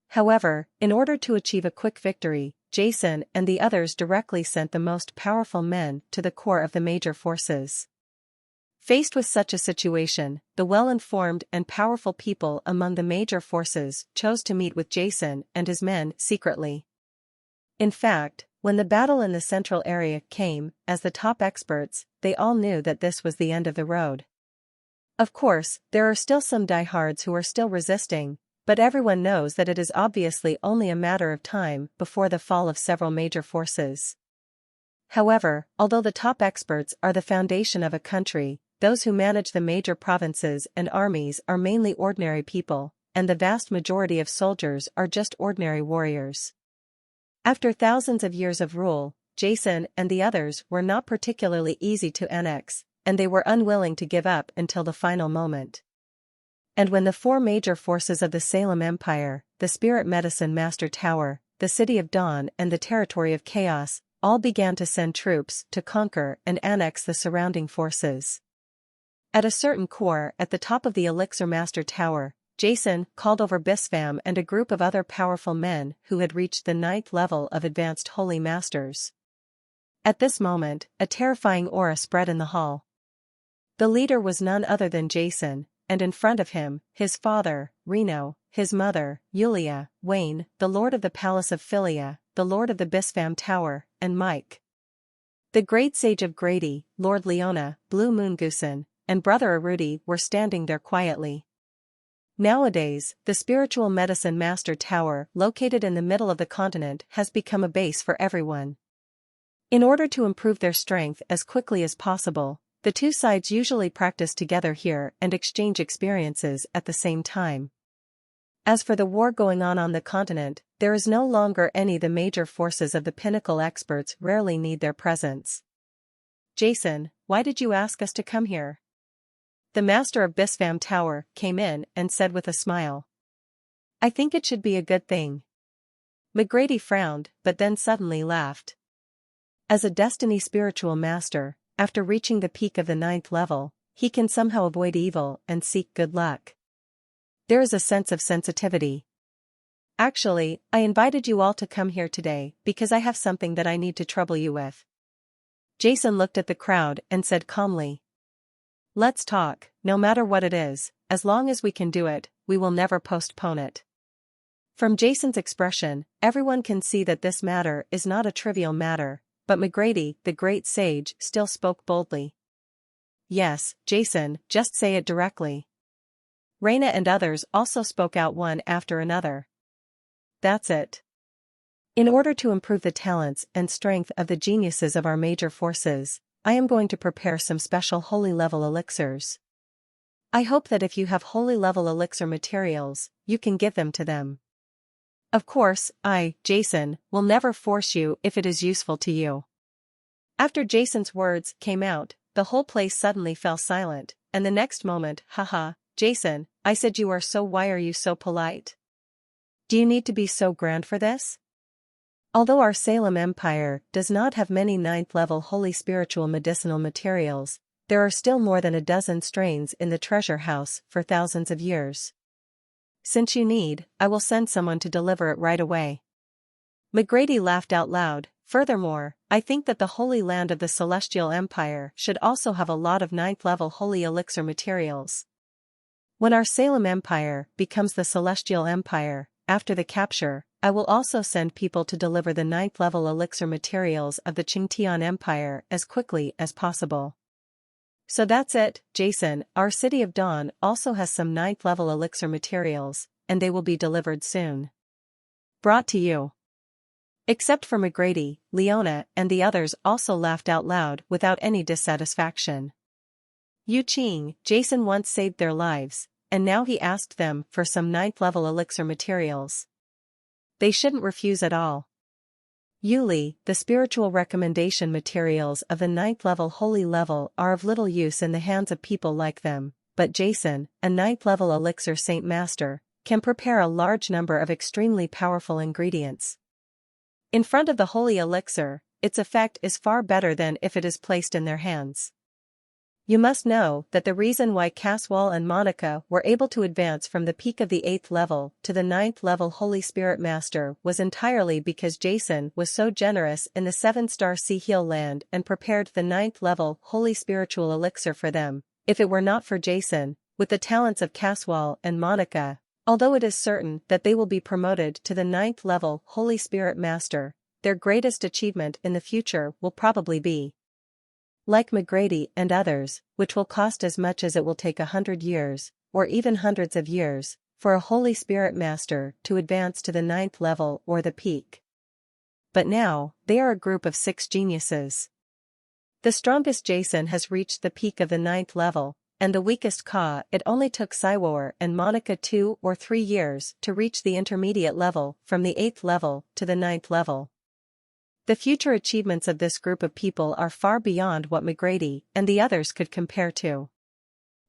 However, in order to achieve a quick victory, Jason and the others directly sent the most powerful men to the core of the major forces. Faced with such a situation, the well-informed and powerful people among the major forces chose to meet with Jason and his men secretly. In fact, when the battle in the central area came, as the top experts, they all knew that this was the end of the road. Of course, there are still some diehards who are still resisting, but everyone knows that it is obviously only a matter of time before the fall of several major forces. However, although the top experts are the foundation of a country, those who manage the major provinces and armies are mainly ordinary people, and the vast majority of soldiers are just ordinary warriors. After thousands of years of rule, Jason and the others were not particularly easy to annex, and they were unwilling to give up until the final moment. And when the four major forces of the Salem Empire, the Spirit Medicine Master Tower, the City of Dawn and the Territory of Chaos, all began to send troops to conquer and annex the surrounding forces. At a certain core at the top of the Elixir Master Tower, Jason called over Bispham and a group of other powerful men who had reached the 9th level of advanced Holy Masters. At this moment, a terrifying aura spread in the hall. The leader was none other than Jason, and in front of him, his father, Reno, his mother, Yulia, Wayne, the lord of the Palace of Philia, the lord of the Bispham Tower, and Mike. The great sage of Grady, Lord Leona, Blue Moongoosen, and brother Arudi were standing there quietly. Nowadays, the Spiritual Medicine Master Tower, located in the middle of the continent, has become a base for everyone. In order to improve their strength as quickly as possible, the two sides usually practice together here and exchange experiences at the same time. As for the war going on the continent, there is no longer any. The major forces of the pinnacle experts rarely need their presence. Jason, why did you ask us to come here? The master of Bispham Tower came in and said with a smile. I think it should be a good thing. McGrady frowned, but then suddenly laughed. As a Destiny spiritual master, after reaching the peak of the 9th level, he can somehow avoid evil and seek good luck. There is a sense of sensitivity. Actually, I invited you all to come here today because I have something that I need to trouble you with. Jason looked at the crowd and said calmly. Let's talk, no matter what it is, as long as we can do it, we will never postpone it. From Jason's expression, everyone can see that this matter is not a trivial matter, but McGrady, the great sage, still spoke boldly. Yes, Jason, just say it directly. Reyna and others also spoke out one after another. That's it. In order to improve the talents and strength of the geniuses of our major forces, I am going to prepare some special holy level elixirs. I hope that if you have holy level elixir materials, you can give them to them. Of course, I, Jason, will never force you if it is useful to you. After Jason's words came out, the whole place suddenly fell silent, and the next moment, haha, Jason, I said you are so. Why are you so polite? Do you need to be so grand for this? Although our Salem Empire does not have many 9th level holy spiritual medicinal materials, there are still more than a dozen strains in the treasure house for thousands of years. Since you need, I will send someone to deliver it right away. McGrady laughed out loud. Furthermore, I think that the Holy Land of the Celestial Empire should also have a lot of 9th level holy elixir materials. When our Salem Empire becomes the Celestial Empire, after the capture, I will also send people to deliver the 9th level elixir materials of the Qingtian Empire as quickly as possible. So that's it, Jason, our City of Dawn also has some 9th level elixir materials, and they will be delivered soon. Brought to you. Except for McGrady, Leona and the others also laughed out loud without any dissatisfaction. Yu Qing, Jason once saved their lives, and now he asked them for some 9th level elixir materials. They shouldn't refuse at all. Yuli, the spiritual recommendation materials of the 9th level holy level are of little use in the hands of people like them, but Jason, a 9th level elixir saint master, can prepare a large number of extremely powerful ingredients. In front of the holy elixir, its effect is far better than if it is placed in their hands. You must know that the reason why Caswell and Monica were able to advance from the peak of the 8th level to the 9th level Holy Spirit Master was entirely because Jason was so generous in the 7-star Sea Heel land and prepared the 9th level Holy Spiritual Elixir for them. If it were not for Jason, with the talents of Caswell and Monica, although it is certain that they will be promoted to the 9th level Holy Spirit Master, their greatest achievement in the future will probably be, like McGrady and others, which will cost as much as it will take 100 years, or even hundreds of years, for a Holy Spirit Master to advance to the 9th level or the peak. But now, they are a group of 6 geniuses. The strongest Jason has reached the peak of the 9th level, and the weakest Ka, it only took Cywar and Monica 2 or 3 years to reach the intermediate level from the 8th level to the 9th level. The future achievements of this group of people are far beyond what McGrady and the others could compare to.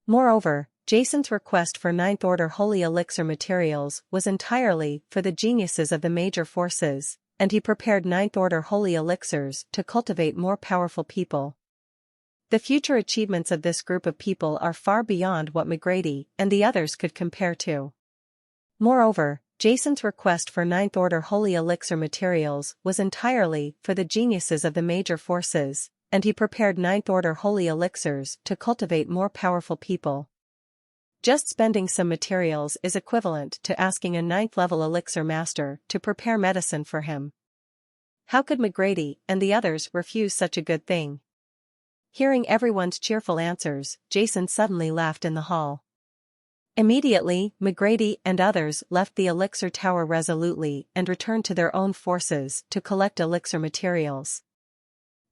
Moreover, Jason's request for 9th Order Holy Elixir materials was entirely for the geniuses of the major forces, and he prepared 9th Order Holy Elixirs to cultivate more powerful people. The future achievements of this group of people are far beyond what McGrady and the others could compare to. Moreover, Jason's request for 9th Order Holy Elixir materials was entirely for the geniuses of the major forces, and he prepared 9th Order Holy Elixirs to cultivate more powerful people. Just spending some materials is equivalent to asking a 9th level elixir master to prepare medicine for him. How could McGrady and the others refuse such a good thing? Hearing everyone's cheerful answers, Jason suddenly laughed in the hall. Immediately, McGrady and others left the elixir tower resolutely and returned to their own forces to collect elixir materials.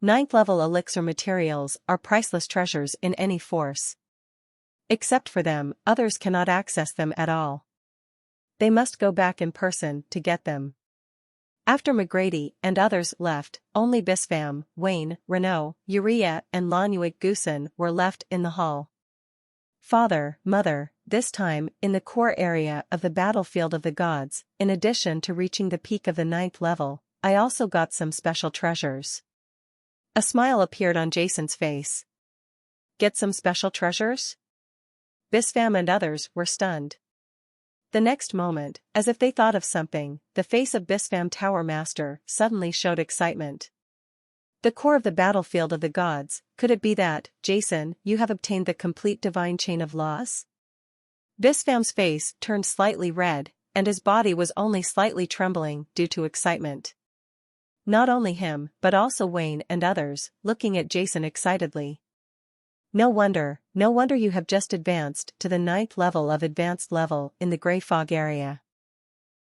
9th level elixir materials are priceless treasures in any force. Except for them, others cannot access them at all. They must go back in person to get them. After McGrady and others left, only Bispham, Wayne, Renault, Urea and Lanuig Goosen were left in the hall. Father, Mother, this time, in the core area of the battlefield of the gods, in addition to reaching the peak of the 9th level, I also got some special treasures. A smile appeared on Jason's face. Get some special treasures? Bispham and others were stunned. The next moment, as if they thought of something, the face of Bispham Tower Master suddenly showed excitement. The core of the battlefield of the gods, could it be that, Jason, you have obtained the complete divine chain of laws? Bispham's face turned slightly red, and his body was only slightly trembling due to excitement. Not only him, but also Wayne and others, looking at Jason excitedly. No wonder you have just advanced to the 9th level of advanced level in the Grey Fog area.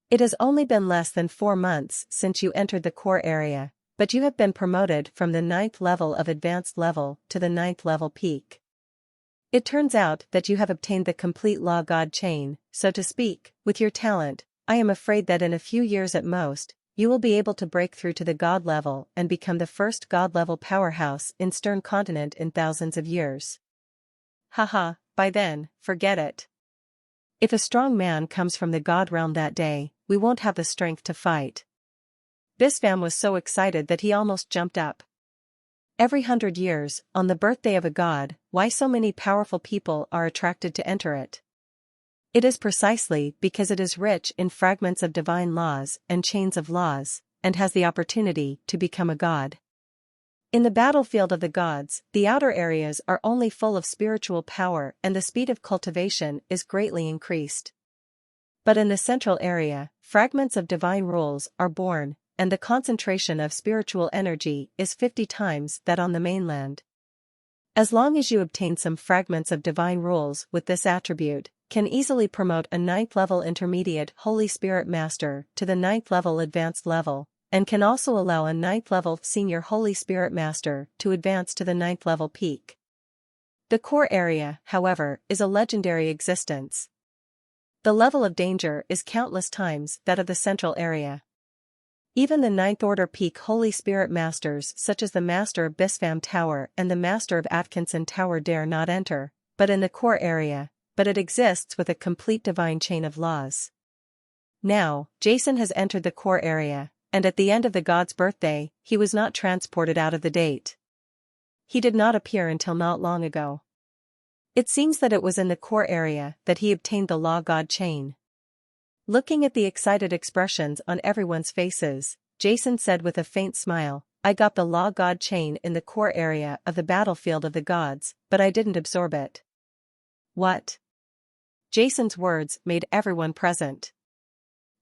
It has only been less than 4 months since you entered the core area, but you have been promoted from the 9th level of advanced level to the 9th level peak. It turns out that you have obtained the complete law god chain, so to speak, with your talent. I am afraid that in a few years at most, you will be able to break through to the god level and become the first god level powerhouse in Stern Continent in thousands of years. Haha, by then, forget it. If a strong man comes from the god realm that day, we won't have the strength to fight. Bispham was so excited that he almost jumped up. Every 100 years, on the birthday of a god, why so many powerful people are attracted to enter it? It is precisely because it is rich in fragments of divine laws and chains of laws, and has the opportunity to become a god. In the battlefield of the gods, the outer areas are only full of spiritual power and the speed of cultivation is greatly increased. But in the central area, fragments of divine rules are born, and the concentration of spiritual energy is 50 times that on the mainland. As long as you obtain some fragments of divine rules with this attribute, can easily promote a 9th level intermediate Holy Spirit Master to the 9th level advanced level, and can also allow a 9th level Senior Holy Spirit Master to advance to the 9th level peak. The core area, however, is a legendary existence. The level of danger is countless times that of the central area. Even the 9th Order peak Holy Spirit Masters such as the Master of Bispham Tower and the Master of Atkinson Tower dare not enter, but in the core area, but it exists with a complete divine chain of laws. Now, Jason has entered the core area, and at the end of the god's birthday, he was not transported out of the date. He did not appear until not long ago. It seems that it was in the core area that he obtained the law god chain. Looking at the excited expressions on everyone's faces, Jason said with a faint smile, I got the law god chain in the core area of the battlefield of the gods, but I didn't absorb it. What? Jason's words made everyone present.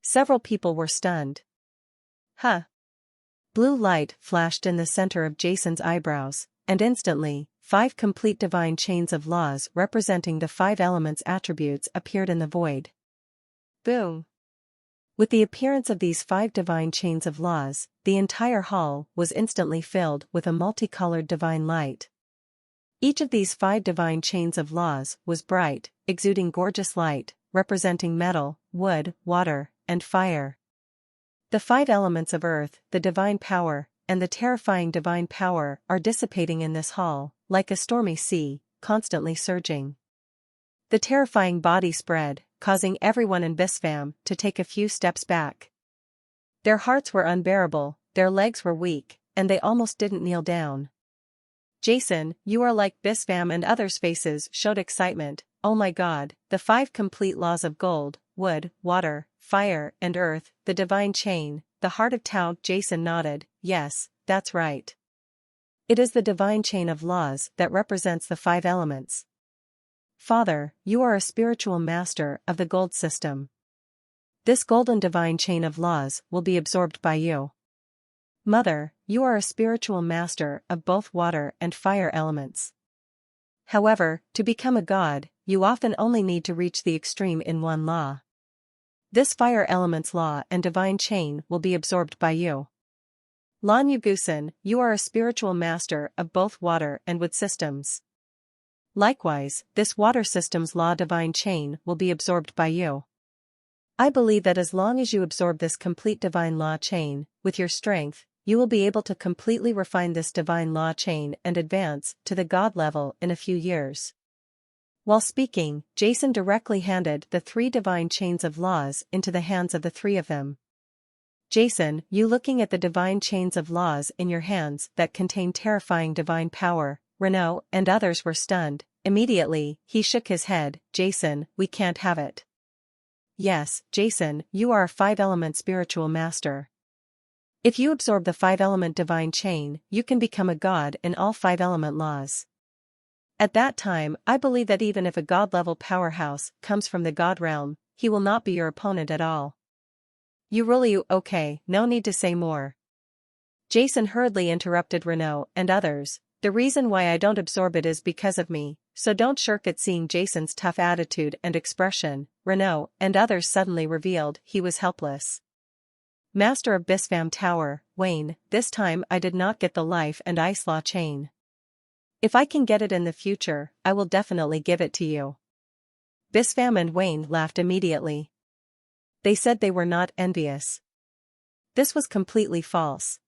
Several people were stunned. Huh? Blue light flashed in the center of Jason's eyebrows, and instantly, 5 complete divine chains of laws representing the 5 elements attributes appeared in the void. Boom! With the appearance of these 5 divine chains of laws, the entire hall was instantly filled with a multicolored divine light. Each of these 5 divine chains of laws was bright, exuding gorgeous light, representing metal, wood, water, and fire. The 5 elements of earth, the divine power, and the terrifying divine power are dissipating in this hall, like a stormy sea, constantly surging. The terrifying body spread, causing everyone in Bispham to take a few steps back. Their hearts were unbearable, their legs were weak, and they almost didn't kneel down. Jason, you are like Bispham, and others' faces showed excitement. Oh my God, the 5 complete laws of gold, wood, water, fire, and earth, the divine chain, the heart of Tao. Jason nodded, yes, that's right. It is the divine chain of laws that represents the 5 elements. Father, you are a spiritual master of the gold system. This golden divine chain of laws will be absorbed by you. Mother, you are a spiritual master of both water and fire elements. However, to become a god, you often only need to reach the extreme in one law. This fire element's law and divine chain will be absorbed by you. Lan Yugusan, you are a spiritual master of both water and wood systems. Likewise, this water system's law divine chain will be absorbed by you. I believe that as long as you absorb this complete divine law chain, with your strength, you will be able to completely refine this divine law chain and advance to the god level in a few years. While speaking, Jason directly handed the 3 divine chains of laws into the hands of the 3 of them. Jason, you looking at the divine chains of laws in your hands that contain terrifying divine power, Renaud and others were stunned. Immediately, he shook his head, Jason, we can't have it. Yes, Jason, you are a 5-element spiritual master. If you absorb the 5-element divine chain, you can become a god in all 5-element laws. At that time, I believe that even if a god-level powerhouse comes from the god realm, he will not be your opponent at all. You really okay, no need to say more. Jason hurriedly interrupted Renaud and others, the reason why I don't absorb it is because of me, so don't shirk it. Seeing Jason's tough attitude and expression, Renaud and others suddenly revealed he was helpless. Master of Bispham Tower, Wayne, this time I did not get the life and ice law chain. If I can get it in the future, I will definitely give it to you. Bispham and Wayne laughed immediately. They said they were not envious. This was completely false.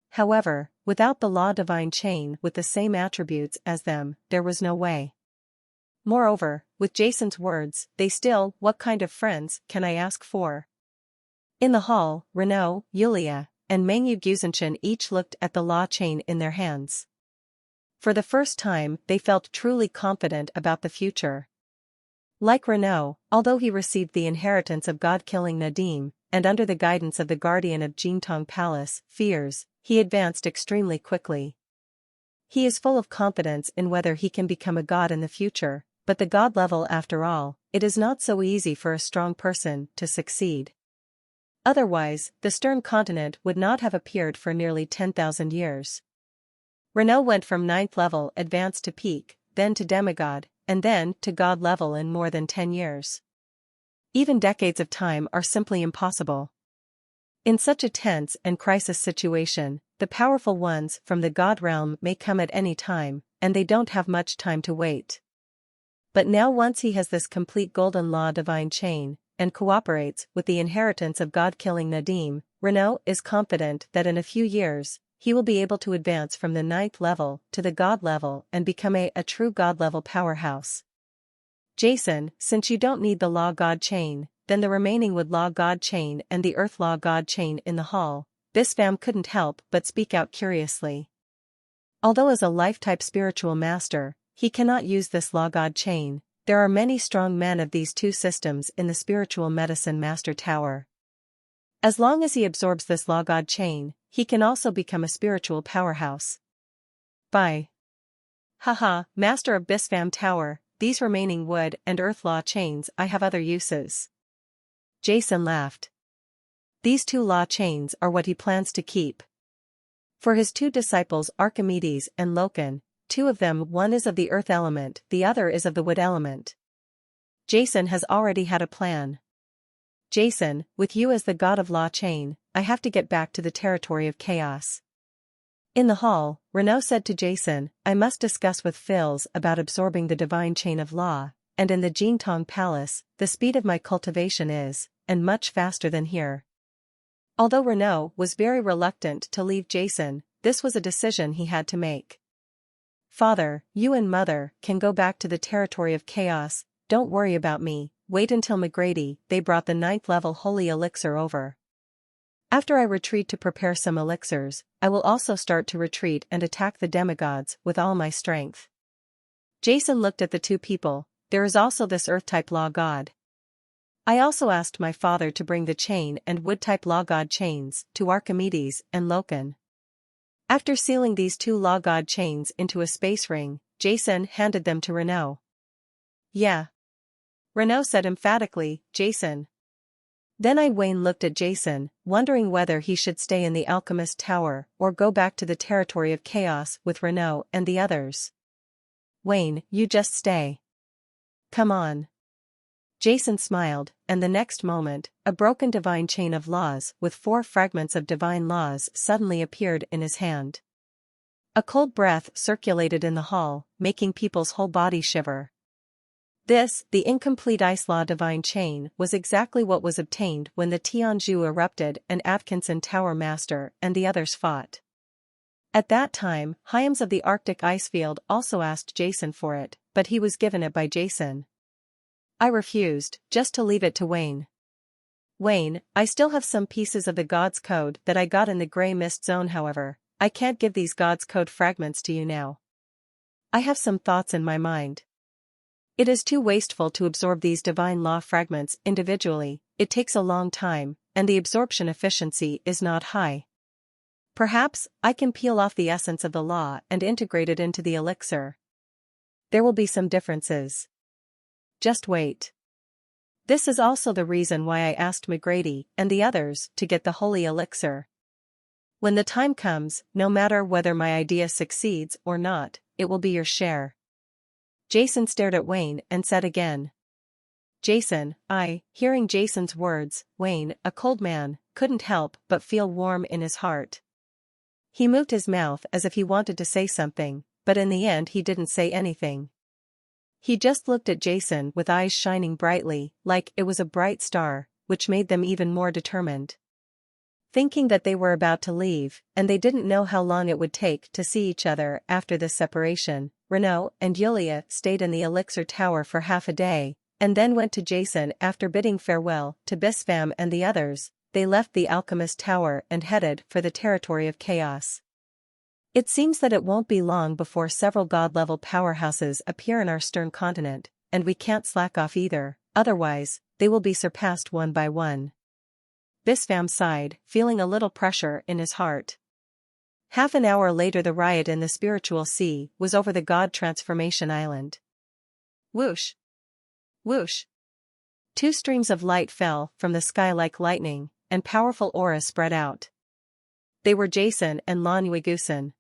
However, without the law divine chain with the same attributes as them, there was no way. Moreover, with Jason's words, they still, what kind of friends can I ask for? In the hall, Renaud, Yulia, and Mengyu Guzenchen each looked at the law chain in their hands. For the first time, they felt truly confident about the future. Like Renaud, although he received the inheritance of God-killing Nadim, and under the guidance of the guardian of Jingtong Palace, Fears, he advanced extremely quickly. He is full of confidence in whether he can become a god in the future, but the god level after all, it is not so easy for a strong person to succeed. Otherwise, the stern continent would not have appeared for nearly 10,000 years. Renault went from 9th level advanced to peak, then to demigod, and then to god level in more than 10 years. Even decades of time are simply impossible. In such a tense and crisis situation, the powerful ones from the god realm may come at any time, and they don't have much time to wait. But now once he has this complete golden law divine chain, and cooperates with the inheritance of god-killing Nadim, Renault is confident that in a few years, he will be able to advance from the 9th level to the god level and become a true god level powerhouse. Jason, since you don't need the law god chain, then the remaining wood law god chain and the earth law god chain in the hall, Bispham couldn't help but speak out curiously. Although as a life-type spiritual master, he cannot use this law god chain, there are many strong men of these two systems in the spiritual medicine master tower. As long as he absorbs this law god chain, he can also become a spiritual powerhouse. Bye. Haha, master of Bispham tower, these remaining wood and earth law chains I have other uses. Jason laughed. These two law chains are what he plans to keep. For his two disciples Archimedes and Loken, two of them, one is of the earth element, the other is of the wood element. Jason has already had a plan. Jason, with you as the god of law chain, I have to get back to the territory of chaos. In the hall, Renault said to Jason, I must discuss with Phils about absorbing the divine chain of law, and in the Jingtong Palace, the speed of my cultivation is, and much faster than here. Although Renault was very reluctant to leave Jason, this was a decision he had to make. Father, you and Mother can go back to the territory of chaos, don't worry about me, wait until McGrady, they brought the 9th level holy elixir over. After I retreat to prepare some elixirs, I will also start to retreat and attack the demigods with all my strength. Jason looked at the two people, there is also this earth-type law god. I also asked my father to bring the chain and wood-type law god chains to Archimedes and Loken. After sealing these two law god chains into a space ring, Jason handed them to Renault. Yeah. Renault said emphatically, Jason. Then Wayne looked at Jason, wondering whether he should stay in the Alchemist Tower or go back to the territory of chaos with Renault and the others. Wayne, you just stay. Come on. Jason smiled, and the next moment, a broken divine chain of laws with 4 fragments of divine laws suddenly appeared in his hand. A cold breath circulated in the hall, making people's whole body shiver. This, the incomplete ice law divine chain, was exactly what was obtained when the Tianzhu erupted and Atkinson Tower Master and the others fought. At that time, Hyams of the Arctic ice field also asked Jason for it, but he was given it by Jason. I refused, just to leave it to Wayne. Wayne, I still have some pieces of the God's Code that I got in the Grey Mist Zone however, I can't give these God's Code fragments to you now. I have some thoughts in my mind. It is too wasteful to absorb these divine law fragments individually, it takes a long time, and the absorption efficiency is not high. Perhaps, I can peel off the essence of the law and integrate it into the elixir. There will be some differences. Just wait. This is also the reason why I asked McGrady and the others to get the holy elixir. When the time comes, no matter whether my idea succeeds or not, it will be your share. Jason stared at Wayne and said again. Jason, hearing Jason's words, Wayne, a cold man, couldn't help but feel warm in his heart. He moved his mouth as if he wanted to say something, but in the end he didn't say anything. He just looked at Jason with eyes shining brightly, like it was a bright star, which made them even more determined. Thinking that they were about to leave, and they didn't know how long it would take to see each other after this separation, Renault and Yulia stayed in the Elixir Tower for half a day, and then went to Jason after bidding farewell to Bispham and the others. They left the Alchemist Tower and headed for the territory of chaos. It seems that it won't be long before several god-level powerhouses appear in our stern continent, and we can't slack off either, otherwise, they will be surpassed one by one. Bispham sighed, feeling a little pressure in his heart. Half an hour later the riot in the spiritual sea was over the god transformation island. Whoosh! Whoosh! Two streams of light fell from the sky like lightning, and powerful auras spread out. They were Jason and Lan Yuigusan.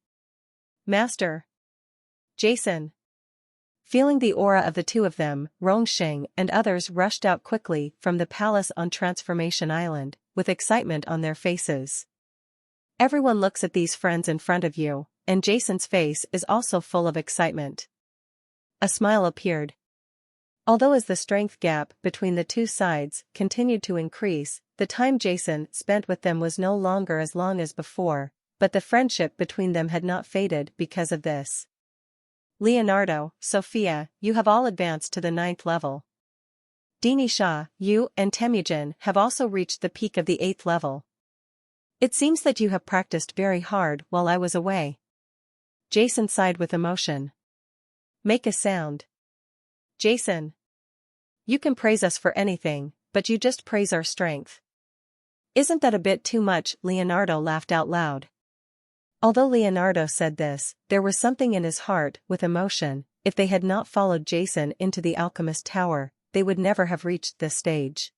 Master! Jason! Feeling the aura of the two of them, Rongsheng and others rushed out quickly from the palace on Transformation Island, with excitement on their faces. Everyone looks at these friends in front of you, and Jason's face is also full of excitement. A smile appeared. Although as the strength gap between the two sides continued to increase, the time Jason spent with them was no longer as long as before, but the friendship between them had not faded because of this. Leonardo, Sophia, you have all advanced to the 9th level. Dini Shah, you and Temujin have also reached the peak of the 8th level. It seems that you have practiced very hard while I was away. Jason sighed with emotion. Make a sound. Jason. You can praise us for anything, but you just praise our strength. Isn't that a bit too much? Leonardo laughed out loud. Although Leonardo said this, there was something in his heart with emotion. If they had not followed Jason into the alchemist tower, they would never have reached this stage.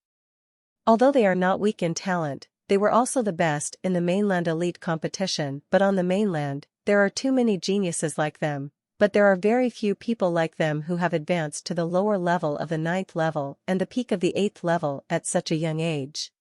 Although they are not weak in talent, they were also the best in the mainland elite competition, but on the mainland, there are too many geniuses like them. But there are very few people like them who have advanced to the lower level of the 9th level and the peak of the 8th level at such a young age.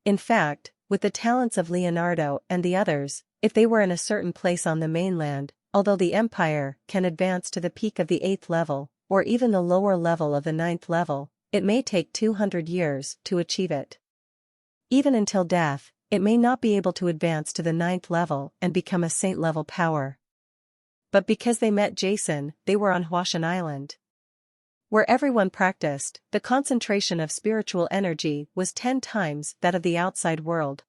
In fact, with the talents of Leonardo and the others, if they were in a certain place on the mainland, although the Empire can advance to the peak of the 8th level, or even the lower level of the 9th level, it may take 200 years to achieve it. Even until death, it may not be able to advance to the 9th level and become a saint-level power. But because they met Jason, they were on Huashan Island. Where everyone practiced, the concentration of spiritual energy was 10 times that of the outside world.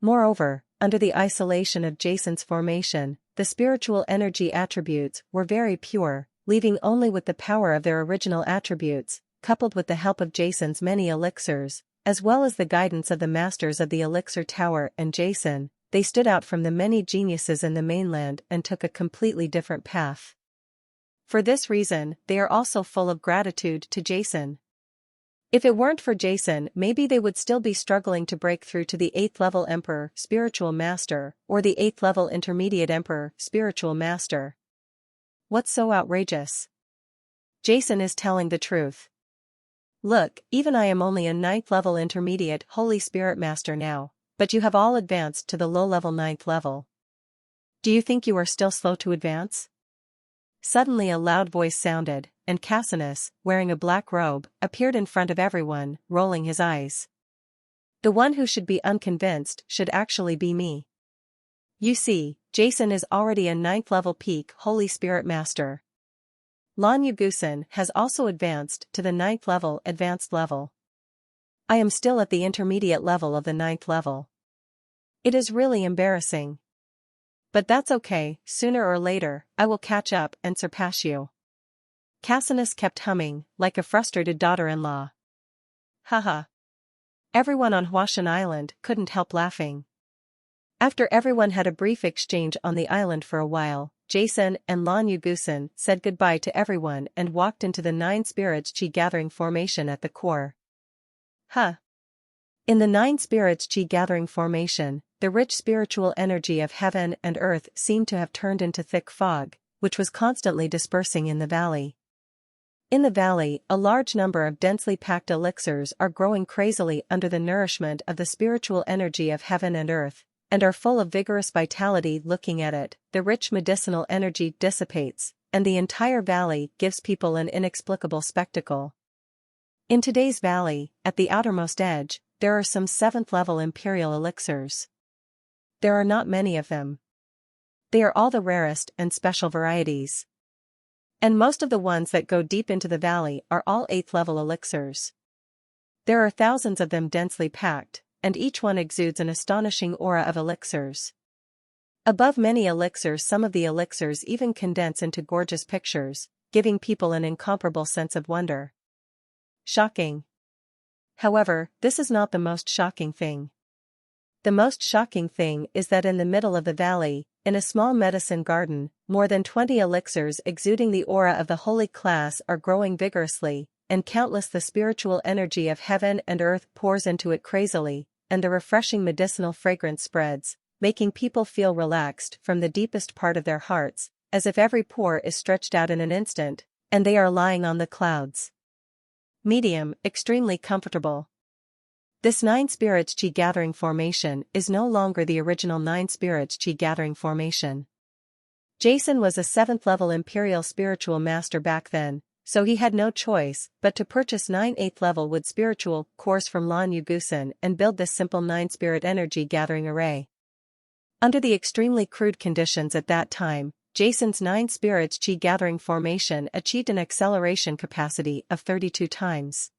Moreover, under the isolation of Jason's formation, the spiritual energy attributes were very pure, leaving only with the power of their original attributes, coupled with the help of Jason's many elixirs, as well as the guidance of the masters of the elixir tower and Jason. They stood out from the many geniuses in the mainland and took a completely different path. For this reason, they are also full of gratitude to Jason. If it weren't for Jason, maybe they would still be struggling to break through to the 8th level Emperor, Spiritual Master, or the 8th level Intermediate Emperor, Spiritual Master. What's so outrageous? Jason is telling the truth. Look, even I am only a 9th level Intermediate Holy Spirit Master now. But you have all advanced to the low-level 9th level. Do you think you are still slow to advance? Suddenly a loud voice sounded, and Cassinus, wearing a black robe, appeared in front of everyone, rolling his eyes. The one who should be unconvinced should actually be me. You see, Jason is already a 9th level peak Holy Spirit Master. Lan Yuigusan has also advanced to the 9th level advanced level. I am still at the intermediate level of the 9th level. It is really embarrassing. But that's okay, sooner or later, I will catch up and surpass you. Cassinus kept humming, like a frustrated daughter-in-law. Haha. Everyone on Huashan Island couldn't help laughing. After everyone had a brief exchange on the island for a while, Jason and Lan Yuigusan said goodbye to everyone and walked into the 9 spirits chi gathering formation at the core. In the 9 spirits chi gathering formation, the rich spiritual energy of heaven and earth seemed to have turned into thick fog, which was constantly dispersing in the valley. In the valley, a large number of densely packed elixirs are growing crazily under the nourishment of the spiritual energy of heaven and earth, and are full of vigorous vitality. Looking at it, the rich medicinal energy dissipates, and the entire valley gives people an inexplicable spectacle. In today's valley, at the outermost edge, there are some 7th level imperial elixirs. There are not many of them. They are all the rarest and special varieties. And most of the ones that go deep into the valley are all 8th level elixirs. There are thousands of them densely packed, and each one exudes an astonishing aura of elixirs. Above many elixirs, some of the elixirs even condense into gorgeous pictures, giving people an incomparable sense of wonder. Shocking. However, this is not the most shocking thing. The most shocking thing is that in the middle of the valley, in a small medicine garden, more than 20 elixirs exuding the aura of the holy class are growing vigorously, and countless the spiritual energy of heaven and earth pours into it crazily, and a refreshing medicinal fragrance spreads, making people feel relaxed from the deepest part of their hearts, as if every pore is stretched out in an instant, and they are lying on the clouds. Medium, extremely comfortable. This 9 spirits chi gathering formation is no longer the original 9 spirits chi gathering formation. Jason was a 7th level Imperial spiritual master back then, so he had no choice but to purchase 9 8th level wood spiritual course from Lan Yugusan and build this simple 9 spirit energy gathering array. Under the extremely crude conditions at that time, Jason's 9 spirits chi gathering formation achieved an acceleration capacity of 32 times.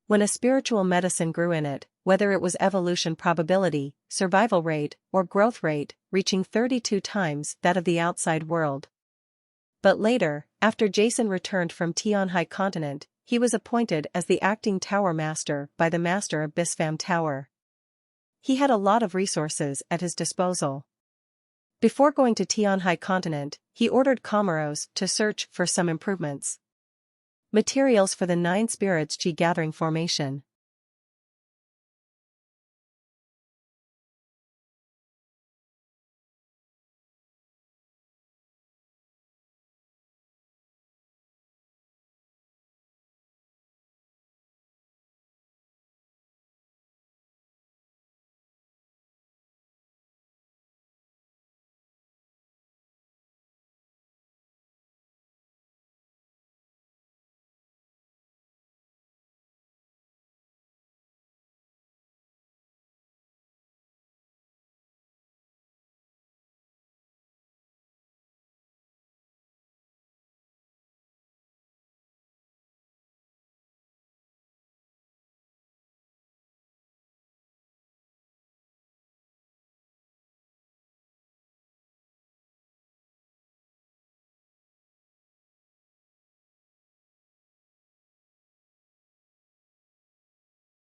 When a spiritual medicine grew in it, whether it was evolution probability, survival rate, or growth rate, reaching 32 times that of the outside world. But later, after Jason returned from Tian High Continent, he was appointed as the acting tower master by the master of Bispham Tower. He had a lot of resources at his disposal. Before going to Tian High Continent, he ordered Comoros to search for some improvements. Materials for the 9 spirits chi gathering formation.